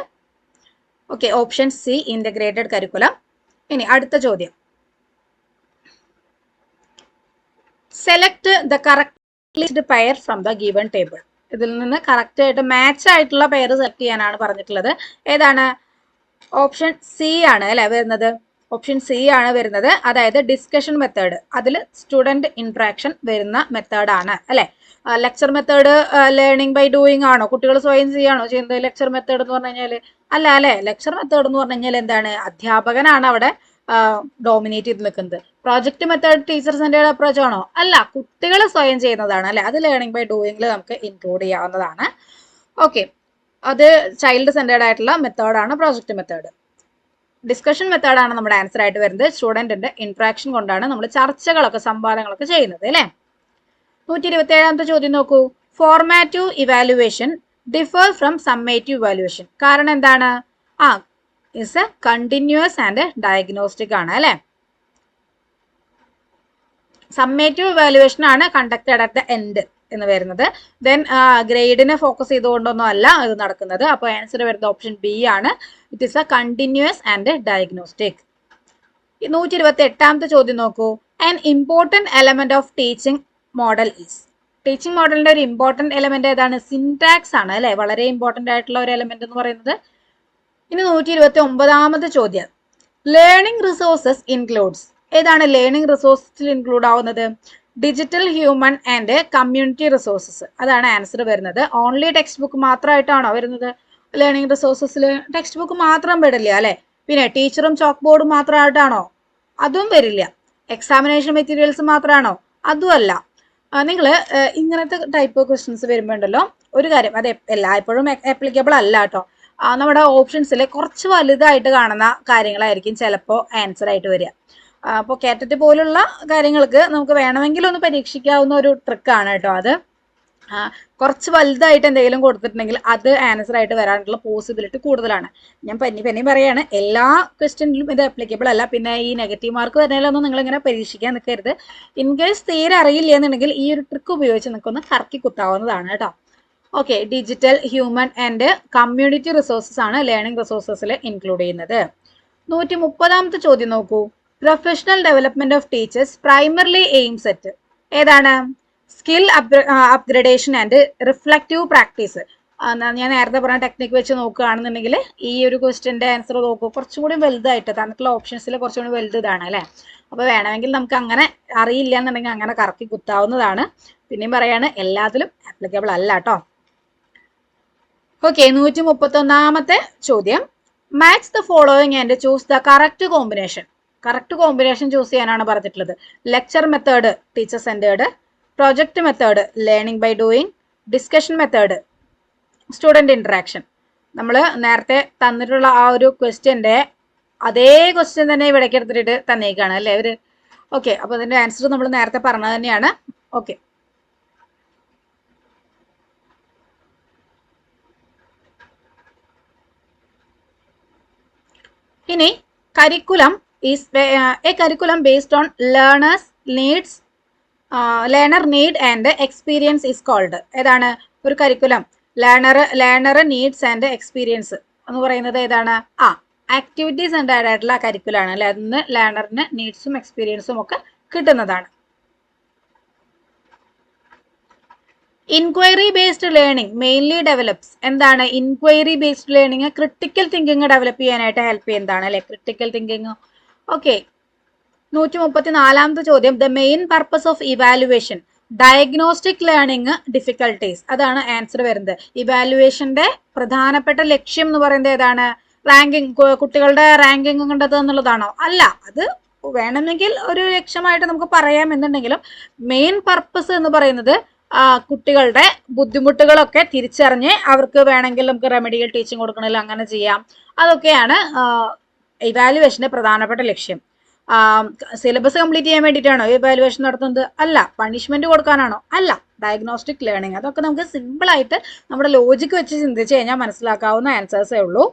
Okay, option C, integrated curriculum. ഇനി അടുത്ത ചോദ്യം. Select the correct pair from the given table. ഇതിൽ നിന്ന് കറക്റ്റ് ആയിട്ട് മാച്ച് ആയിട്ടുള്ള പെയർ സെലക്ട് ചെയ്യാനാണ് പറഞ്ഞിട്ടുള്ളത്. ഏതാണ്? ഓപ്ഷൻ സി ആണ് അല്ലെ വരുന്നത്. ഓപ്ഷൻ സി ആണ് വരുന്നത്. അതായത് ഡിസ്കഷൻ മെത്തേഡ്, അതിൽ സ്റ്റുഡന്റ് ഇന്ററാക്ഷൻ വരുന്ന മെത്തേഡാണ് അല്ലെ. Lecture method learning by doing ആണോ? കുട്ടികൾ സ്വയം ചെയ്യാണോ ചെയ്യുന്നത് ലെക്ചർ മെത്തേഡ് എന്ന് പറഞ്ഞു കഴിഞ്ഞാൽ? അല്ല അല്ലെ. ലെക്ചർ മെത്തേഡ് എന്ന് പറഞ്ഞു കഴിഞ്ഞാൽ എന്താണ്? അധ്യാപകനാണ് അവിടെ ഡോമിനേറ്റ് ചെയ്ത് നിൽക്കുന്നത്. Project method teacher centred approach ആണോ? അല്ല, കുട്ടികൾ സ്വയം ചെയ്യുന്നതാണ് അല്ലെ. അത് ലേണിംഗ് ബൈ ഡൂയിങ്ങിൽ നമുക്ക് ഇൻക്ലൂഡ് ചെയ്യാവുന്നതാണ്. ഓക്കെ, അത് ചൈൽഡ് സെന്റേഡ് ആയിട്ടുള്ള മെത്തേഡാണ് പ്രോജക്റ്റ് മെത്തേഡ്. ഡിസ്കഷൻ മെത്തേഡാണ് നമ്മുടെ ആൻസർ ആയിട്ട് വരുന്നത്. സ്റ്റുഡന്റിന്റെ ഇന്ററാക്ഷൻ കൊണ്ടാണ് നമ്മൾ ചർച്ചകളൊക്കെ, സംവാദങ്ങളൊക്കെ ചെയ്യുന്നത് അല്ലെ. 127ാമത്തെ ചോദ്യം നോക്കൂ. Formative evaluation differ from summative evaluation. കാരണം എന്താണ്? Is a continuous and diagnostic ആണ് അല്ലെ. സമ്മേറ്റീവ് ഇവാലുവേഷൻ ആണ് കണ്ടക്റ്റഡ് അറ്റ് ദ എൻഡ് എന്ന് വരുന്നത്. ദെൻ ഗ്രേഡിനെ ഫോക്കസ് ചെയ്തുകൊണ്ടൊന്നും അല്ല ഇത് നടക്കുന്നത്. അപ്പോൾ ആൻസർ വരുന്നത് ഓപ്ഷൻ ബി ആണ്. It is a continuous and diagnostic. 128ാമത്തെ ചോദ്യം നോക്കൂ. An important element of teaching model is. Teaching മോഡലിന്റെ ഒരു ഇമ്പോർട്ടന്റ് എലമെന്റ് ഏതാണ്? സിൻടാക്സ് ആണ് അല്ലെ, വളരെ ഇമ്പോർട്ടന്റ് ആയിട്ടുള്ള ഒരു എലമെന്റ് എന്ന് പറയുന്നത്. ഇനി 129ാമത്തെ ചോദ്യം, ലേണിംഗ് റിസോഴ്സസ് ഇൻക്ലൂഡ്സ്. ഏതാണ് ലേണിംഗ് റിസോഴ്സിൽ ഇൻക്ലൂഡ് ആവുന്നത്? Digital, human and community resources. അതാണ് ആൻസർ വരുന്നത്. ഓൺലി ടെക്സ്റ്റ് ബുക്ക് മാത്രമായിട്ടാണോ വരുന്നത് ലേണിംഗ് റിസോഴ്സസിൽ? ടെക്സ്റ്റ് ബുക്ക് മാത്രം പെടില്ല അല്ലെ. പിന്നെ ടീച്ചറും ചോക്ക് ബോർഡും മാത്രമായിട്ടാണോ? അതും വരില്ല. എക്സാമിനേഷൻ മെറ്റീരിയൽസ് മാത്രമാണോ? അതുമല്ല. നിങ്ങൾ ഇങ്ങനത്തെ ടൈപ്പ് ക്വസ്റ്റ്യൻസ് വരുമ്പോൾ ഉണ്ടല്ലോ, ഒരു കാര്യം, അത് എല്ലായ്പ്പോഴും ആപ്ലിക്കബിൾ അല്ല കേട്ടോ. നമ്മുടെ ഓപ്ഷൻസിൽ കുറച്ച് വലുതായിട്ട് കാണുന്ന കാര്യങ്ങളായിരിക്കും ചിലപ്പോൾ ആൻസർ ആയിട്ട് വരിക. അപ്പോൾ കാറ്ററ്റ് പോലുള്ള കാര്യങ്ങൾക്ക് നമുക്ക് വേണമെങ്കിൽ ഒന്ന് പരീക്ഷിക്കാവുന്ന ഒരു ട്രിക്കാണ് കേട്ടോ അത്. കുറച്ച് വലുതായിട്ട് എന്തെങ്കിലും കൊടുത്തിട്ടുണ്ടെങ്കിൽ അത് ആൻസർ ആയിട്ട് വരാനുള്ള പോസിബിലിറ്റി കൂടുതലാണ്. ഞാൻ പന്നി പറയാണ്, എല്ലാ ക്വസ്റ്റ്യനിലും ഇത് ആപ്ലിക്കബിൾ അല്ല. പിന്നെ ഈ നെഗറ്റീവ് മാർക്ക് വരുന്നതിലൊന്നും നിങ്ങളിങ്ങനെ പരീക്ഷിക്കാൻ നിൽക്കരുത്. ഇൻ കേസ് തീരെ അറിയില്ല എന്നുണ്ടെങ്കിൽ ഈ ഒരു ട്രിക്ക് ഉപയോഗിച്ച് നിൽക്കൊന്ന് കറക്കി കുത്താവുന്നതാണ് കേട്ടോ. Okay, digital, human and community resources ആണ് ലേണിംഗ് റിസോഴ്സസിൽ ഇൻക്ലൂഡ് ചെയ്യുന്നത്. 130ാമത്തെ ചോദ്യം നോക്കൂ. Professional development of teachers primarily aims at. ഏതാണ്? Skill upgradation and reflective practice. ഞാൻ നേരത്തെ പറഞ്ഞ ടെക്നിക്ക് വെച്ച് നോക്കുകയാണെന്നുണ്ടെങ്കിൽ ഈ ഒരു ക്വസ്റ്റ്യന്റെ ആൻസർ നോക്കൂ, കുറച്ചും കൂടി വലുതായിട്ട് തന്നിട്ടുള്ള ഓപ്ഷൻസിൽ കുറച്ചും കൂടി വലുത് ഇതാണ് അല്ലേ. അപ്പോൾ വേണമെങ്കിൽ നമുക്ക് അങ്ങനെ അറിയില്ല എന്നുണ്ടെങ്കിൽ അങ്ങനെ കറക്കി കുത്താവുന്നതാണ്. പിന്നെയും പറയാണ്, എല്ലാത്തിലും ആപ്ലിക്കബിൾ അല്ല കേട്ടോ. ഓക്കെ, 131ാമത്തെ ചോദ്യം, match the following and choose the correct combination. Correct combination choose ചെയ്യാനാണ് പറഞ്ഞിട്ടുള്ളത്. Lecture method teacher centred, project method learning by doing, discussion method student interaction. നമ്മൾ നേരത്തെ തന്നിട്ടുള്ള ആ ഒരു ക്വസ്റ്റ്യന്റെ അതേ ക്വസ്റ്റ്യൻ തന്നെ ഇവിടേക്ക് എടുത്തിട്ട് തന്നേക്കാണ് അല്ലേ അവര്. ഓക്കെ, അപ്പൊ അതിന്റെ ആൻസർ നമ്മൾ നേരത്തെ പറഞ്ഞത് തന്നെയാണ്. ഓക്കെ, ഇനി curriculum is a curriculum based on learner need and experience is called. ഏതാണ് ഒരു curriculum? Learner needs and experience എന്ന് പറയുന്നത് ഏതാണ്? ആക്ടിവിറ്റീസ് സെന്റേർഡ് ആയിട്ടുള്ള കരിക്കുലാണ് അല്ലെ. അതിന് ലേണറിന് നീഡ്സും എക്സ്പീരിയൻസും ഒക്കെ കിട്ടുന്നതാണ്. Inquiry based learning mainly develops. എന്താണ് inquiry based learning? Critical thinking develop ചെയ്യാനായിട്ട് ഹെൽപ്പ് ചെയ്യുന്നതാണ് അല്ലെ, ക്രിട്ടിക്കൽ തിങ്കിങ്. ഓക്കെ, 134ാമത്തെ ചോദ്യം, the main purpose of evaluation diagnostic learning difficulties. അതാണ് ആൻസർ വരുന്നത്. ഇവാലുവേഷന്റെ പ്രധാനപ്പെട്ട ലക്ഷ്യം എന്ന് പറയുന്നത് ഏതാണ്? റാങ്കിങ്, കുട്ടികളുടെ റാങ്കിങ് കണ്ടെത്തുക എന്നുള്ളതാണോ? അല്ല, അത് വേണമെങ്കിൽ ഒരു ലക്ഷ്യമായിട്ട് നമുക്ക് പറയാം എന്നുണ്ടെങ്കിലും മെയിൻ പർപ്പസ് എന്ന് പറയുന്നത് കുട്ടികളുടെ ബുദ്ധിമുട്ടുകളൊക്കെ തിരിച്ചറിഞ്ഞ് അവർക്ക് വേണമെങ്കിൽ നമുക്ക് റെമഡിയൽ ടീച്ചിങ് കൊടുക്കണമെങ്കിൽ അങ്ങനെ ചെയ്യാം. അതൊക്കെയാണ് ഇവാലുവേഷന്റെ പ്രധാനപ്പെട്ട ലക്ഷ്യം. സിലബസ് കംപ്ലീറ്റ് ചെയ്യാൻ വേണ്ടിയിട്ടാണോ ഇവാലുവേഷൻ നടത്തുന്നത്? അല്ല. പണിഷ്മെന്റ് കൊടുക്കാനാണോ? അല്ല. Diagnostic learning. അതൊക്കെ നമുക്ക് സിമ്പിൾ ആയിട്ട് നമ്മുടെ ലോജിക്ക് വെച്ച് ചിന്തിച്ച് കഴിഞ്ഞാൽ മനസ്സിലാക്കാവുന്ന ആൻസേഴ്സേ ഉള്ളൂ.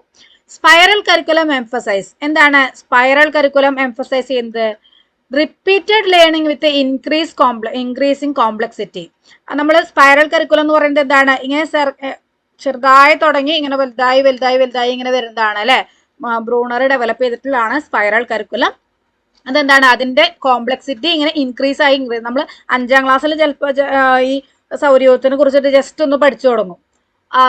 Spiral curriculum emphasise. എന്താണ് സ്പൈറൽ കരിക്കുലം എംഫസൈസ് ചെയ്യുന്നത്? Repeated learning with increasing complexity. നമ്മൾ സ്പൈറൽ കരിക്കുലം എന്ന് പറയുന്നത് എന്താണ്? ഇങ്ങനെ ചെറുതായി തുടങ്ങി ഇങ്ങനെ വലുതായി വലുതായി വലുതായി ഇങ്ങനെ വരുന്നതാണ് അല്ലെ. ബ്രൂണർ ഡെവലപ്പ് ചെയ്തിട്ടുള്ളതാണ് സ്പൈറൽ കരിക്കുലം. അതെന്താണ്? അതിന്റെ കോംപ്ലക്സിറ്റി ഇങ്ങനെ ഇൻക്രീസ് ആയി നമ്മൾ 5ാം ക്ലാസ്സിൽ ചിലപ്പോൾ ഈ സൗരയൂഥത്തിനെ കുറിച്ചിട്ട് ജസ്റ്റ് ഒന്ന് പഠിച്ചു തുടങ്ങും.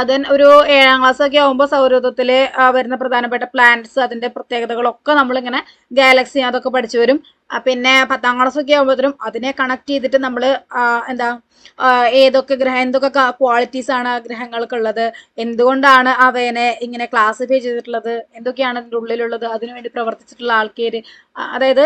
ദെൻ ഒരു 7ാം ക്ലാസ് ഒക്കെ ആകുമ്പോൾ സൗരയൂഥത്തിൽ വരുന്ന പ്രധാനപ്പെട്ട പ്ലാനറ്റ്സ്, അതിന്റെ പ്രത്യേകതകളൊക്കെ നമ്മളിങ്ങനെ ഗാലക്സി അതൊക്കെ പഠിച്ചു വരും. പിന്നെ 10ാം ക്ലാസ് ഒക്കെ ആകുമ്പോഴത്തേനും അതിനെ കണക്ട് ചെയ്തിട്ട് നമ്മൾ എന്തൊക്കെ ക്വാളിറ്റീസ് ആണ് ഗ്രഹങ്ങൾക്കുള്ളത്, എന്തുകൊണ്ടാണ് അവയെ ഇങ്ങനെ ക്ലാസിഫൈ ചെയ്തിട്ടുള്ളത്, എന്തൊക്കെയാണ് അതിൻ്റെ ഉള്ളിലുള്ളത്, അതിനുവേണ്ടി പ്രവർത്തിച്ചിട്ടുള്ള ആൾക്കാർ, അതായത്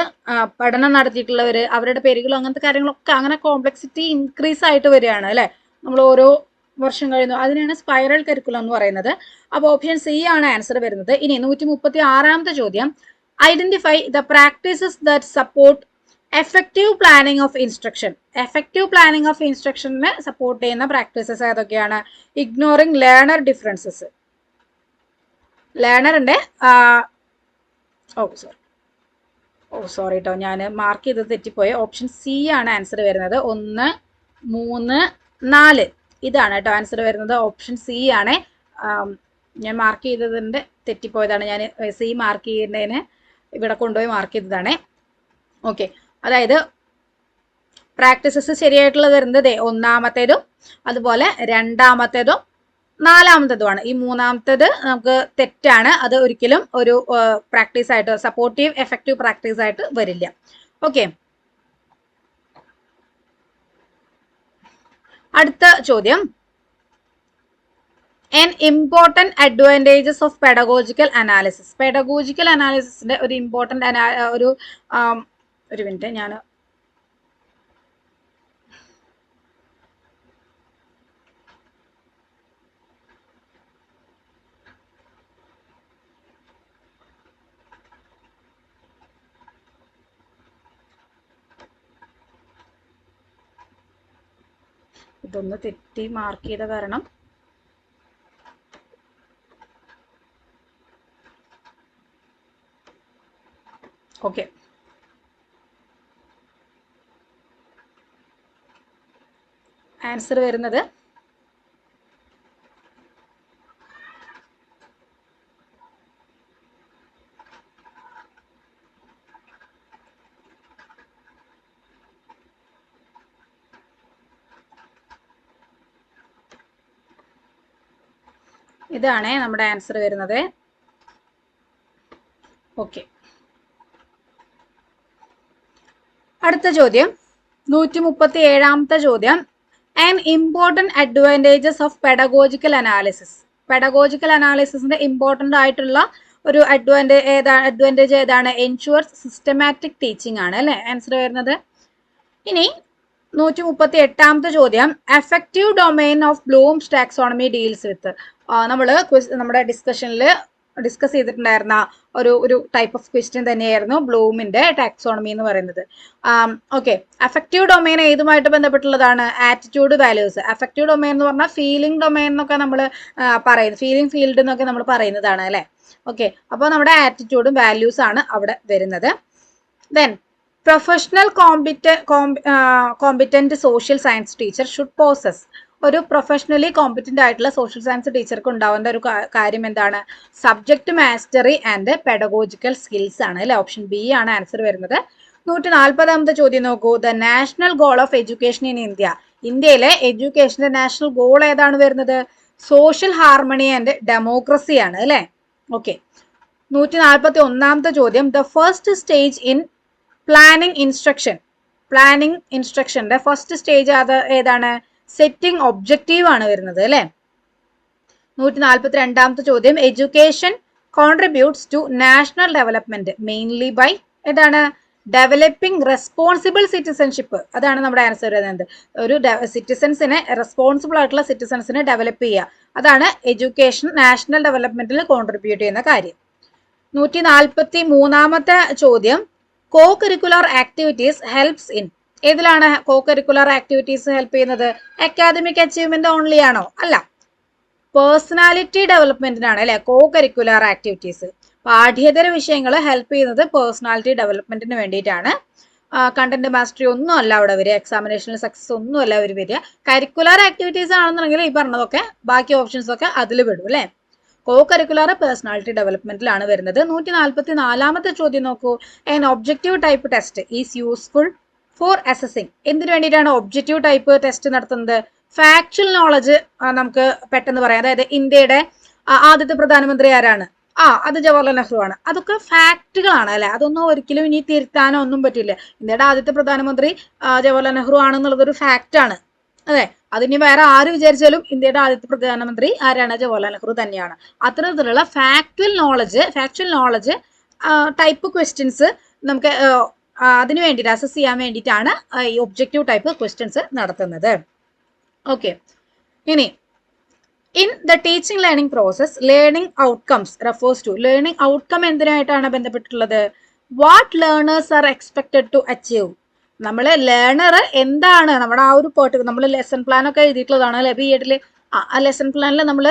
പഠനം നടത്തിയിട്ടുള്ളവർ, അവരുടെ പേരുകളും അങ്ങനത്തെ കാര്യങ്ങളൊക്കെ അങ്ങനെ കോംപ്ലക്സിറ്റി ഇൻക്രീസ് ആയിട്ട് വരികയാണ് അല്ലെ നമ്മൾ ഓരോ വർഷം കഴിയുന്നു. അതിനാണ് സ്പൈറൽ കരിക്കുലം എന്ന് പറയുന്നത്. അപ്പോൾ ഓപ്ഷൻ സി ആണ് ആൻസർ വരുന്നത്. ഇനി 136ാമത്തെ ചോദ്യം, identify the practices that support effective planning of instruction. Effective planning of ഇൻസ്ട്രക്ഷനെ സപ്പോർട്ട് ചെയ്യുന്ന പ്രാക്ടീസസ് ഏതൊക്കെയാണ്? Ignoring learner differences. ലേണറിന്റെ സോറി കേട്ടോ, ഞാൻ മാർക്ക് ചെയ്തത് തെറ്റിപ്പോയി. ഓപ്ഷൻ സി ആണ് ആൻസർ വരുന്നത്. 1, 3, 4 ഇതാണ് കേട്ടോ ആൻസർ വരുന്നത്. ഓപ്ഷൻ സി ആണ്. ഞാൻ മാർക്ക് ചെയ്തതിൻ്റെ തെറ്റിപ്പോയതാണ്. ഞാൻ സി മാർക്ക് ചെയ്യുന്നതിന് ഇവിടെ കൊണ്ടുപോയി മാർക്ക് ചെയ്തതാണ്. ഓക്കെ, അതായത് പ്രാക്ടീസസ് ശരിയായിട്ടുള്ളത് വരുന്നത് ഒന്നാമത്തേതും അതുപോലെ രണ്ടാമത്തേതും നാലാമത്തേതുമാണ്. ഈ മൂന്നാമത്തേത് നമുക്ക് തെറ്റാണ്. അത് ഒരിക്കലും ഒരു പ്രാക്ടീസ് ആയിട്ട് സപ്പോർട്ടീവ് എഫക്റ്റീവ് പ്രാക്ടീസ് ആയിട്ട് വരില്ല. ഓക്കെ, അടുത്ത ചോദ്യം, an important advantages of pedagogical analysis. Pedagogical അനാലിസിസിന്റെ ഒരു ഇമ്പോർട്ടന്റ് ഒരു മിനിറ്റ്, ഞാൻ ഇതൊന്ന് തെറ്റി മാർക്ക് ചെയ്ത കാരണം ഓക്കെ. ആൻസർ വരുന്നത് ഇതാണ് നമ്മുടെ ആൻസർ വരുന്നത്. ഓക്കെ, അടുത്ത ചോദ്യം 137ാമത്തെ ചോദ്യം, an important advantages of pedagogical analysis. Pedagogical അനാലിസിസിന്റെ ഇമ്പോർട്ടന്റ് ആയിട്ടുള്ള ഒരു അഡ്വാൻറ്റേജ് ഏതാണ്? എൻഷുവർസ് സിസ്റ്റമാറ്റിക് ടീച്ചിങ് ആണ് അല്ലെ ആൻസർ വരുന്നത്. ഇനി 138ാമത്തെ ചോദ്യം, effective domain of Bloom's taxonomy deals with. നമ്മുടെ ഡിസ്കഷനിൽ ഡിസ്കസ് ചെയ്തിട്ടുണ്ടായിരുന്ന ഒരു ടൈപ്പ് ഓഫ് ക്വസ്റ്റ്യൻ തന്നെയായിരുന്നു ബ്ലൂമിന്റെ ടാക്സോണമി എന്ന് പറയുന്നത്. ഓക്കെ, അഫക്റ്റീവ് ഡൊമൈൻ ഏതുമായിട്ട് ബന്ധപ്പെട്ടുള്ളതാണ്? Attitude values. അഫക്റ്റീവ് ഡൊമൈൻ എന്ന് പറഞ്ഞാൽ ഫീലിംഗ് ഡൊമൈൻ എന്നൊക്കെ നമ്മൾ പറയുന്നത്, ഫീലിംഗ് ഫീൽഡ് എന്നൊക്കെ നമ്മൾ പറയുന്നതാണ് അല്ലെ. ഓക്കെ, അപ്പോൾ നമ്മുടെ ആറ്റിറ്റ്യൂഡും വാല്യൂസ് ആണ് അവിടെ വരുന്നത്. Then professional competent social science teacher should poses. ഒരു പ്രൊഫഷണലി കോമ്പിറ്റന്റ് ആയിട്ടുള്ള സോഷ്യൽ സയൻസ് ടീച്ചർക്ക് ഉണ്ടാവേണ്ട ഒരു കാര്യം എന്താണ്? Subject mastery and pedagogical skills ആണ് അല്ലെ. ഓപ്ഷൻ ബി ആണ് ആൻസർ വരുന്നത്. 140ാമത്തെ ചോദ്യം നോക്കൂ, the national goal of education in India. ഇന്ത്യയിലെ എഡ്യൂക്കേഷന്റെ നാഷണൽ ഗോൾ ഏതാണ് വരുന്നത്? സോഷ്യൽ ഹാർമണി ആൻഡ് ഡെമോക്രസി ആണ് അല്ലെ. ഓക്കെ, 141ാമത്തെ ചോദ്യം, the first stage in planning ഇൻസ്ട്രക്ഷന്റെ ഫസ്റ്റ് സ്റ്റേജ് ഏതാണ്? സെറ്റിംഗ് ഒബ്ജക്റ്റീവ് ആണ് വരുന്നത് അല്ലെ. 142ാമത്തെ ചോദ്യം, education contributes to national development mainly by ഏതാണ്? Developing responsible citizenship. അതാണ് നമ്മുടെ ആൻസർ വരുന്നത്. ഒരു സിറ്റിസൺസിനെ, റെസ്പോൺസിബിൾ ആയിട്ടുള്ള സിറ്റിസൺസിനെ ഡെവലപ്പ് ചെയ്യുക, അതാണ് എഡ്യൂക്കേഷൻ നാഷണൽ ഡെവലപ്മെന്റിൽ കോൺട്രിബ്യൂട്ട് ചെയ്യുന്ന കാര്യം. 143ാമത്തെ ചോദ്യം, co curricular activities helps in. ഏതിലാണ് കോ കരിക്കുലർ ആക്ടിവിറ്റീസ് ഹെൽപ്പ് ചെയ്യുന്നത്? അക്കാദമിക് അച്ചീവ്മെന്റ് ഓൺലി ആണോ? അല്ല, പേഴ്സണാലിറ്റി ഡെവലപ്മെന്റിനാണ് അല്ലെ കോ കരിക്കുലർ ആക്ടിവിറ്റീസ്. പാഠ്യേതര വിഷയങ്ങൾ ഹെൽപ്പ് ചെയ്യുന്നത് പേഴ്സണാലിറ്റി ഡെവലപ്മെന്റിന് വേണ്ടിയിട്ടാണ്. കണ്ടന്റ് മാസ്റ്ററി ഒന്നും അല്ല അവിടെ വരിക, എക്സാമിനേഷനിൽ സക്സസ് ഒന്നും അല്ല അവർ വരിക. കരിക്കുലർ ആക്ടിവിറ്റീസ് ആണെന്നുണ്ടെങ്കിൽ ഈ പറഞ്ഞതൊക്കെ ബാക്കി ഓപ്ഷൻസ് ഒക്കെ അതിൽ വിടും അല്ലെ. കോ കരിക്കുലർ പേഴ്സണാലിറ്റി ഡെവലപ്മെന്റിലാണ് വരുന്നത്. 144ാമത്തെ ചോദ്യം നോക്കൂ, an objective type test is useful for assessing. എന്തിനു വേണ്ടിയിട്ടാണ് ഒബ്ജക്റ്റീവ് ടൈപ്പ് ടെസ്റ്റ് നടത്തുന്നത്? ഫാക്ച്വൽ നോളജ് നമുക്ക് പെട്ടെന്ന് പറയാം. അതായത് ഇന്ത്യയുടെ ആദ്യത്തെ പ്രധാനമന്ത്രി ആരാണ്? അത് ജവഹർലാൽ നെഹ്റു ആണ്. അതൊക്കെ ഫാക്റ്റുകളാണ് അല്ലെ. അതൊന്നും ഒരിക്കലും ഇനി തിരുത്താനോ ഒന്നും പറ്റില്ല. ഇന്ത്യയുടെ ആദ്യത്തെ പ്രധാനമന്ത്രി ജവഹർലാൽ നെഹ്റു ആണെന്നുള്ളത് ഒരു ഫാക്റ്റ് ആണ്. അതെ, അതിന് വേറെ ആര് വിചാരിച്ചാലും ഇന്ത്യയുടെ ആദ്യത്തെ പ്രധാനമന്ത്രി ആരാണ്? ജവഹർലാൽ നെഹ്റു തന്നെയാണ്. അത്തരത്തിലുള്ള ഫാക്ച്വൽ നോളജ് ടൈപ്പ് ക്വസ്റ്റ്യൻസ് നമുക്ക് അതിനു വേണ്ടിയിട്ട് അസസ് ചെയ്യാൻ വേണ്ടിയിട്ടാണ് ഈ ഒബ്ജക്റ്റീവ് ടൈപ്പ് ക്വസ്റ്റ്യൻസ് നടത്തുന്നത്. ഓക്കെ, ഇനി in the teaching learning process learning outcomes refers to. Learning outcome എന്തിനായിട്ടാണ് ബന്ധപ്പെട്ടിട്ടുള്ളത്? What learners are expected to achieve. നമ്മൾ ലേണർ എന്താണ്, നമ്മുടെ ആ ഒരു നമ്മൾ ലെസൺ പ്ലാൻ ഒക്കെ എഴുതിയിട്ടുള്ളതാണ് അല്ലെ ബി എഡിൽ. ആ ലെസൺ പ്ലാനിൽ നമ്മൾ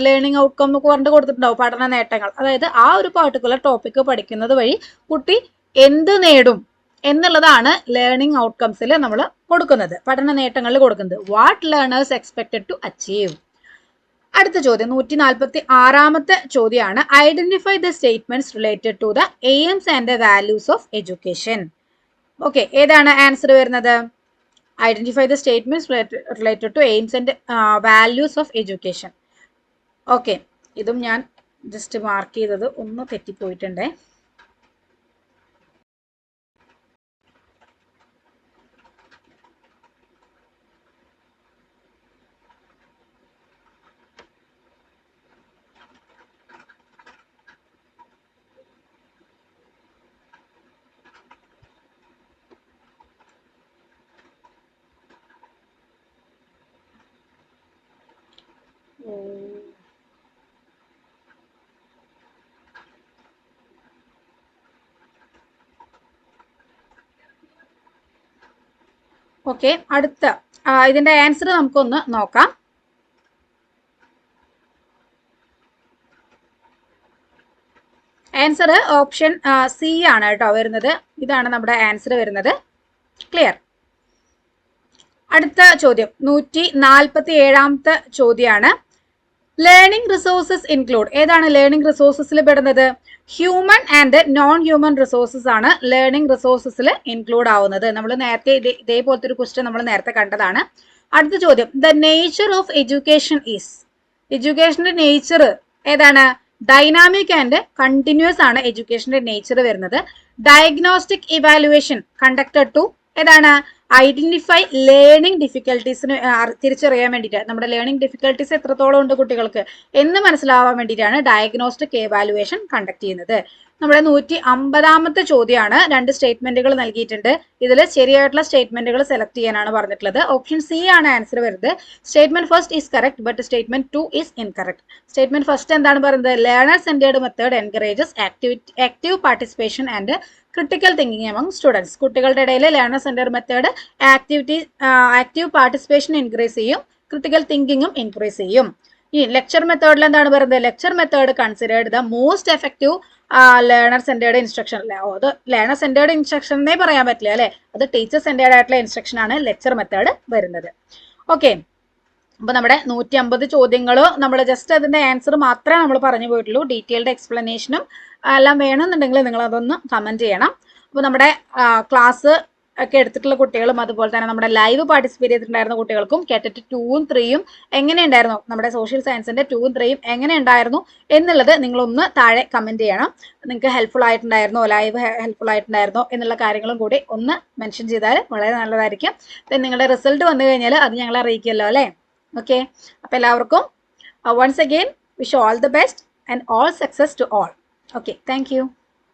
ലേണിംഗ് ഔട്ട്കം എന്നൊക്കെ പറഞ്ഞിട്ട് കൊടുത്തിട്ടുണ്ടാവും, പഠന നേട്ടങ്ങൾ. അതായത് ആ ഒരു പർട്ടിക്കുലർ ടോപ്പിക്ക് പഠിക്കുന്നത് വഴി കുട്ടി എന്ത് നേടും എന്നുള്ളതാണ് ലേണിംഗ് ഔട്ട്കംസിൽ നമ്മൾ കൊടുക്കുന്നത്, പഠന നേട്ടങ്ങളിൽ കൊടുക്കുന്നത്. What learners expected to achieve. അടുത്ത ചോദ്യം 146ാമത്തെ ചോദ്യമാണ്, identify the statements related to the aims and the values of education. Okay, ഏതാണ് ആൻസർ വരുന്നത്? Identify the statements related to aims and values of education. Okay, ഇതും ഞാൻ ജസ്റ്റ് മാർക്ക് ചെയ്തത് ഒന്ന് തെറ്റിപ്പോയിട്ടുണ്ടേ. ഓക്കെ, അടുത്ത ഇതിന്റെ ആൻസർ നമുക്കൊന്ന് നോക്കാം. ആൻസർ ഓപ്ഷൻ സി ആണ് കേട്ടോ വരുന്നത്. ഇതാണ് നമ്മുടെ ആൻസർ വരുന്നത്. ക്ലിയർ. അടുത്ത ചോദ്യം 147ാമത്തെ ചോദ്യമാണ്. Learning resources include. ഏതാണ് ലേണിംഗ് റിസോഴ്സസിൽ പെടുന്നത്? Human and non human resources ആണ് ലേണിംഗ് റിസോഴ്സസിൽ ഇൻക്ലൂഡ് ആവുന്നത്. നമ്മൾ നേരത്തെ ഇതേപോലത്തെ ഒരു ക്വസ്റ്റ്യൻ നമ്മൾ നേരത്തെ കണ്ടതാണ്. അടുത്ത ചോദ്യം, the nature of education is. എഡ്യൂക്കേഷന്റെ നേച്ചർ ഏതാണ്? ഡൈനാമിക് ആൻഡ് കണ്ടിന്യൂസ് ആണ് എഡ്യൂക്കേഷന്റെ നേച്ചർ വരുന്നത്. ഡയഗ്നോസ്റ്റിക് ഇവാലുവേഷൻ കണ്ടക്ടഡ് ടു ഏതാണ്? ഐഡന്റിഫൈ ലേണിംഗ് ഡിഫിക്കൽട്ടീസിന് തിരിച്ചറിയാൻ വേണ്ടിയിട്ട്, നമ്മുടെ ലേണിംഗ് ഡിഫിക്കൽട്ടീസ് എത്രത്തോളം ഉണ്ട് കുട്ടികൾക്ക് എന്ന് മനസ്സിലാവാൻ വേണ്ടിയിട്ടാണ് ഡയഗ്നോസ്റ്റിക് എവാലുവേഷൻ കണ്ടക്ട് ചെയ്യുന്നത്. നമ്മുടെ 150ാമത്തെ ചോദ്യമാണ്. 2 സ്റ്റേറ്റ്മെന്റുകൾ നൽകിയിട്ടുണ്ട്. ഇതിൽ ശരിയായിട്ടുള്ള സ്റ്റേറ്റ്മെന്റുകൾ സെലക്ട് ചെയ്യാനാണ് പറഞ്ഞിട്ടുള്ളത്. ഓപ്ഷൻ സി ആണ് ആൻസർ വരുന്നത്. Statement first is correct but statement 2 is incorrect. Statement first എന്താണ് പറയുന്നത്? Learner centred method encourages active participation and critical thinking among students. കുട്ടികളുടെ ഇടയിൽ learner centre method active participation increase ചെയ്യും, ക്രിട്ടിക്കൽ തിങ്കിങ്ങും ഇൻക്രീസ് ചെയ്യും. ഈ ലെക്ചർ മെത്തേഡിൽ എന്താണ് പറയുന്നത്? Lecture method considered the most effective learner centred instruction. അത് ലേണർ സെന്റേർഡ് ഇൻസ്ട്രക്ഷൻ എന്നേ പറയാൻ പറ്റില്ല അല്ലെ, അത് ടീച്ചർ സെന്റേർഡ് ആയിട്ടുള്ള ഇൻസ്ട്രക്ഷൻ ആണ് ലെക്ചർ മെത്തേഡ് വരുന്നത്. ഓക്കെ, അപ്പൊ നമ്മുടെ 150 ചോദ്യങ്ങൾ നമ്മൾ ജസ്റ്റ് അതിന്റെ ആൻസർ മാത്രമേ നമ്മൾ പറഞ്ഞു പോയിട്ടുള്ളൂ. ഡീറ്റെയിൽഡ് എക്സ്പ്ലനേഷനും എല്ലാം വേണമെന്നുണ്ടെങ്കിൽ നിങ്ങൾ അതൊന്ന് കമന്റ് ചെയ്യണം. അപ്പോൾ നമ്മുടെ ക്ലാസ് ഒക്കെ എടുത്തിട്ടുള്ള കുട്ടികളും അതുപോലെ തന്നെ നമ്മുടെ ലൈവ് പാർട്ടിസിപ്പേറ്റ് ചെയ്തിട്ടുണ്ടായിരുന്ന കുട്ടികൾക്കും കേട്ടിട്ട് 2ഉം 3ഉം എങ്ങനെ ഉണ്ടായിരുന്നു, നമ്മുടെ സോഷ്യൽ സയൻസിന്റെ 2ഉം 3ഉം എങ്ങനെ ഉണ്ടായിരുന്നു എന്നുള്ളത് നിങ്ങളൊന്ന് താഴെ കമന്റ് ചെയ്യണം. നിങ്ങൾക്ക് ഹെൽപ്ഫുൾ ആയിട്ടുണ്ടായിരുന്നോ, ലൈവ് ഹെൽപ്ഫുൾ ആയിട്ടുണ്ടായിരുന്നോ എന്നുള്ള കാര്യങ്ങളും കൂടി ഒന്ന് മെൻഷൻ ചെയ്താൽ വളരെ നല്ലതായിരിക്കും. ദെൻ നിങ്ങളുടെ റിസൾട്ട് വന്നു കഴിഞ്ഞാൽ അത് ഞങ്ങളെ അറിയിക്കുമല്ലോ അല്ലേ. ഓക്കെ, അപ്പോൾ എല്ലാവർക്കും once again wish you all the best and all success to all. Okay, thank you.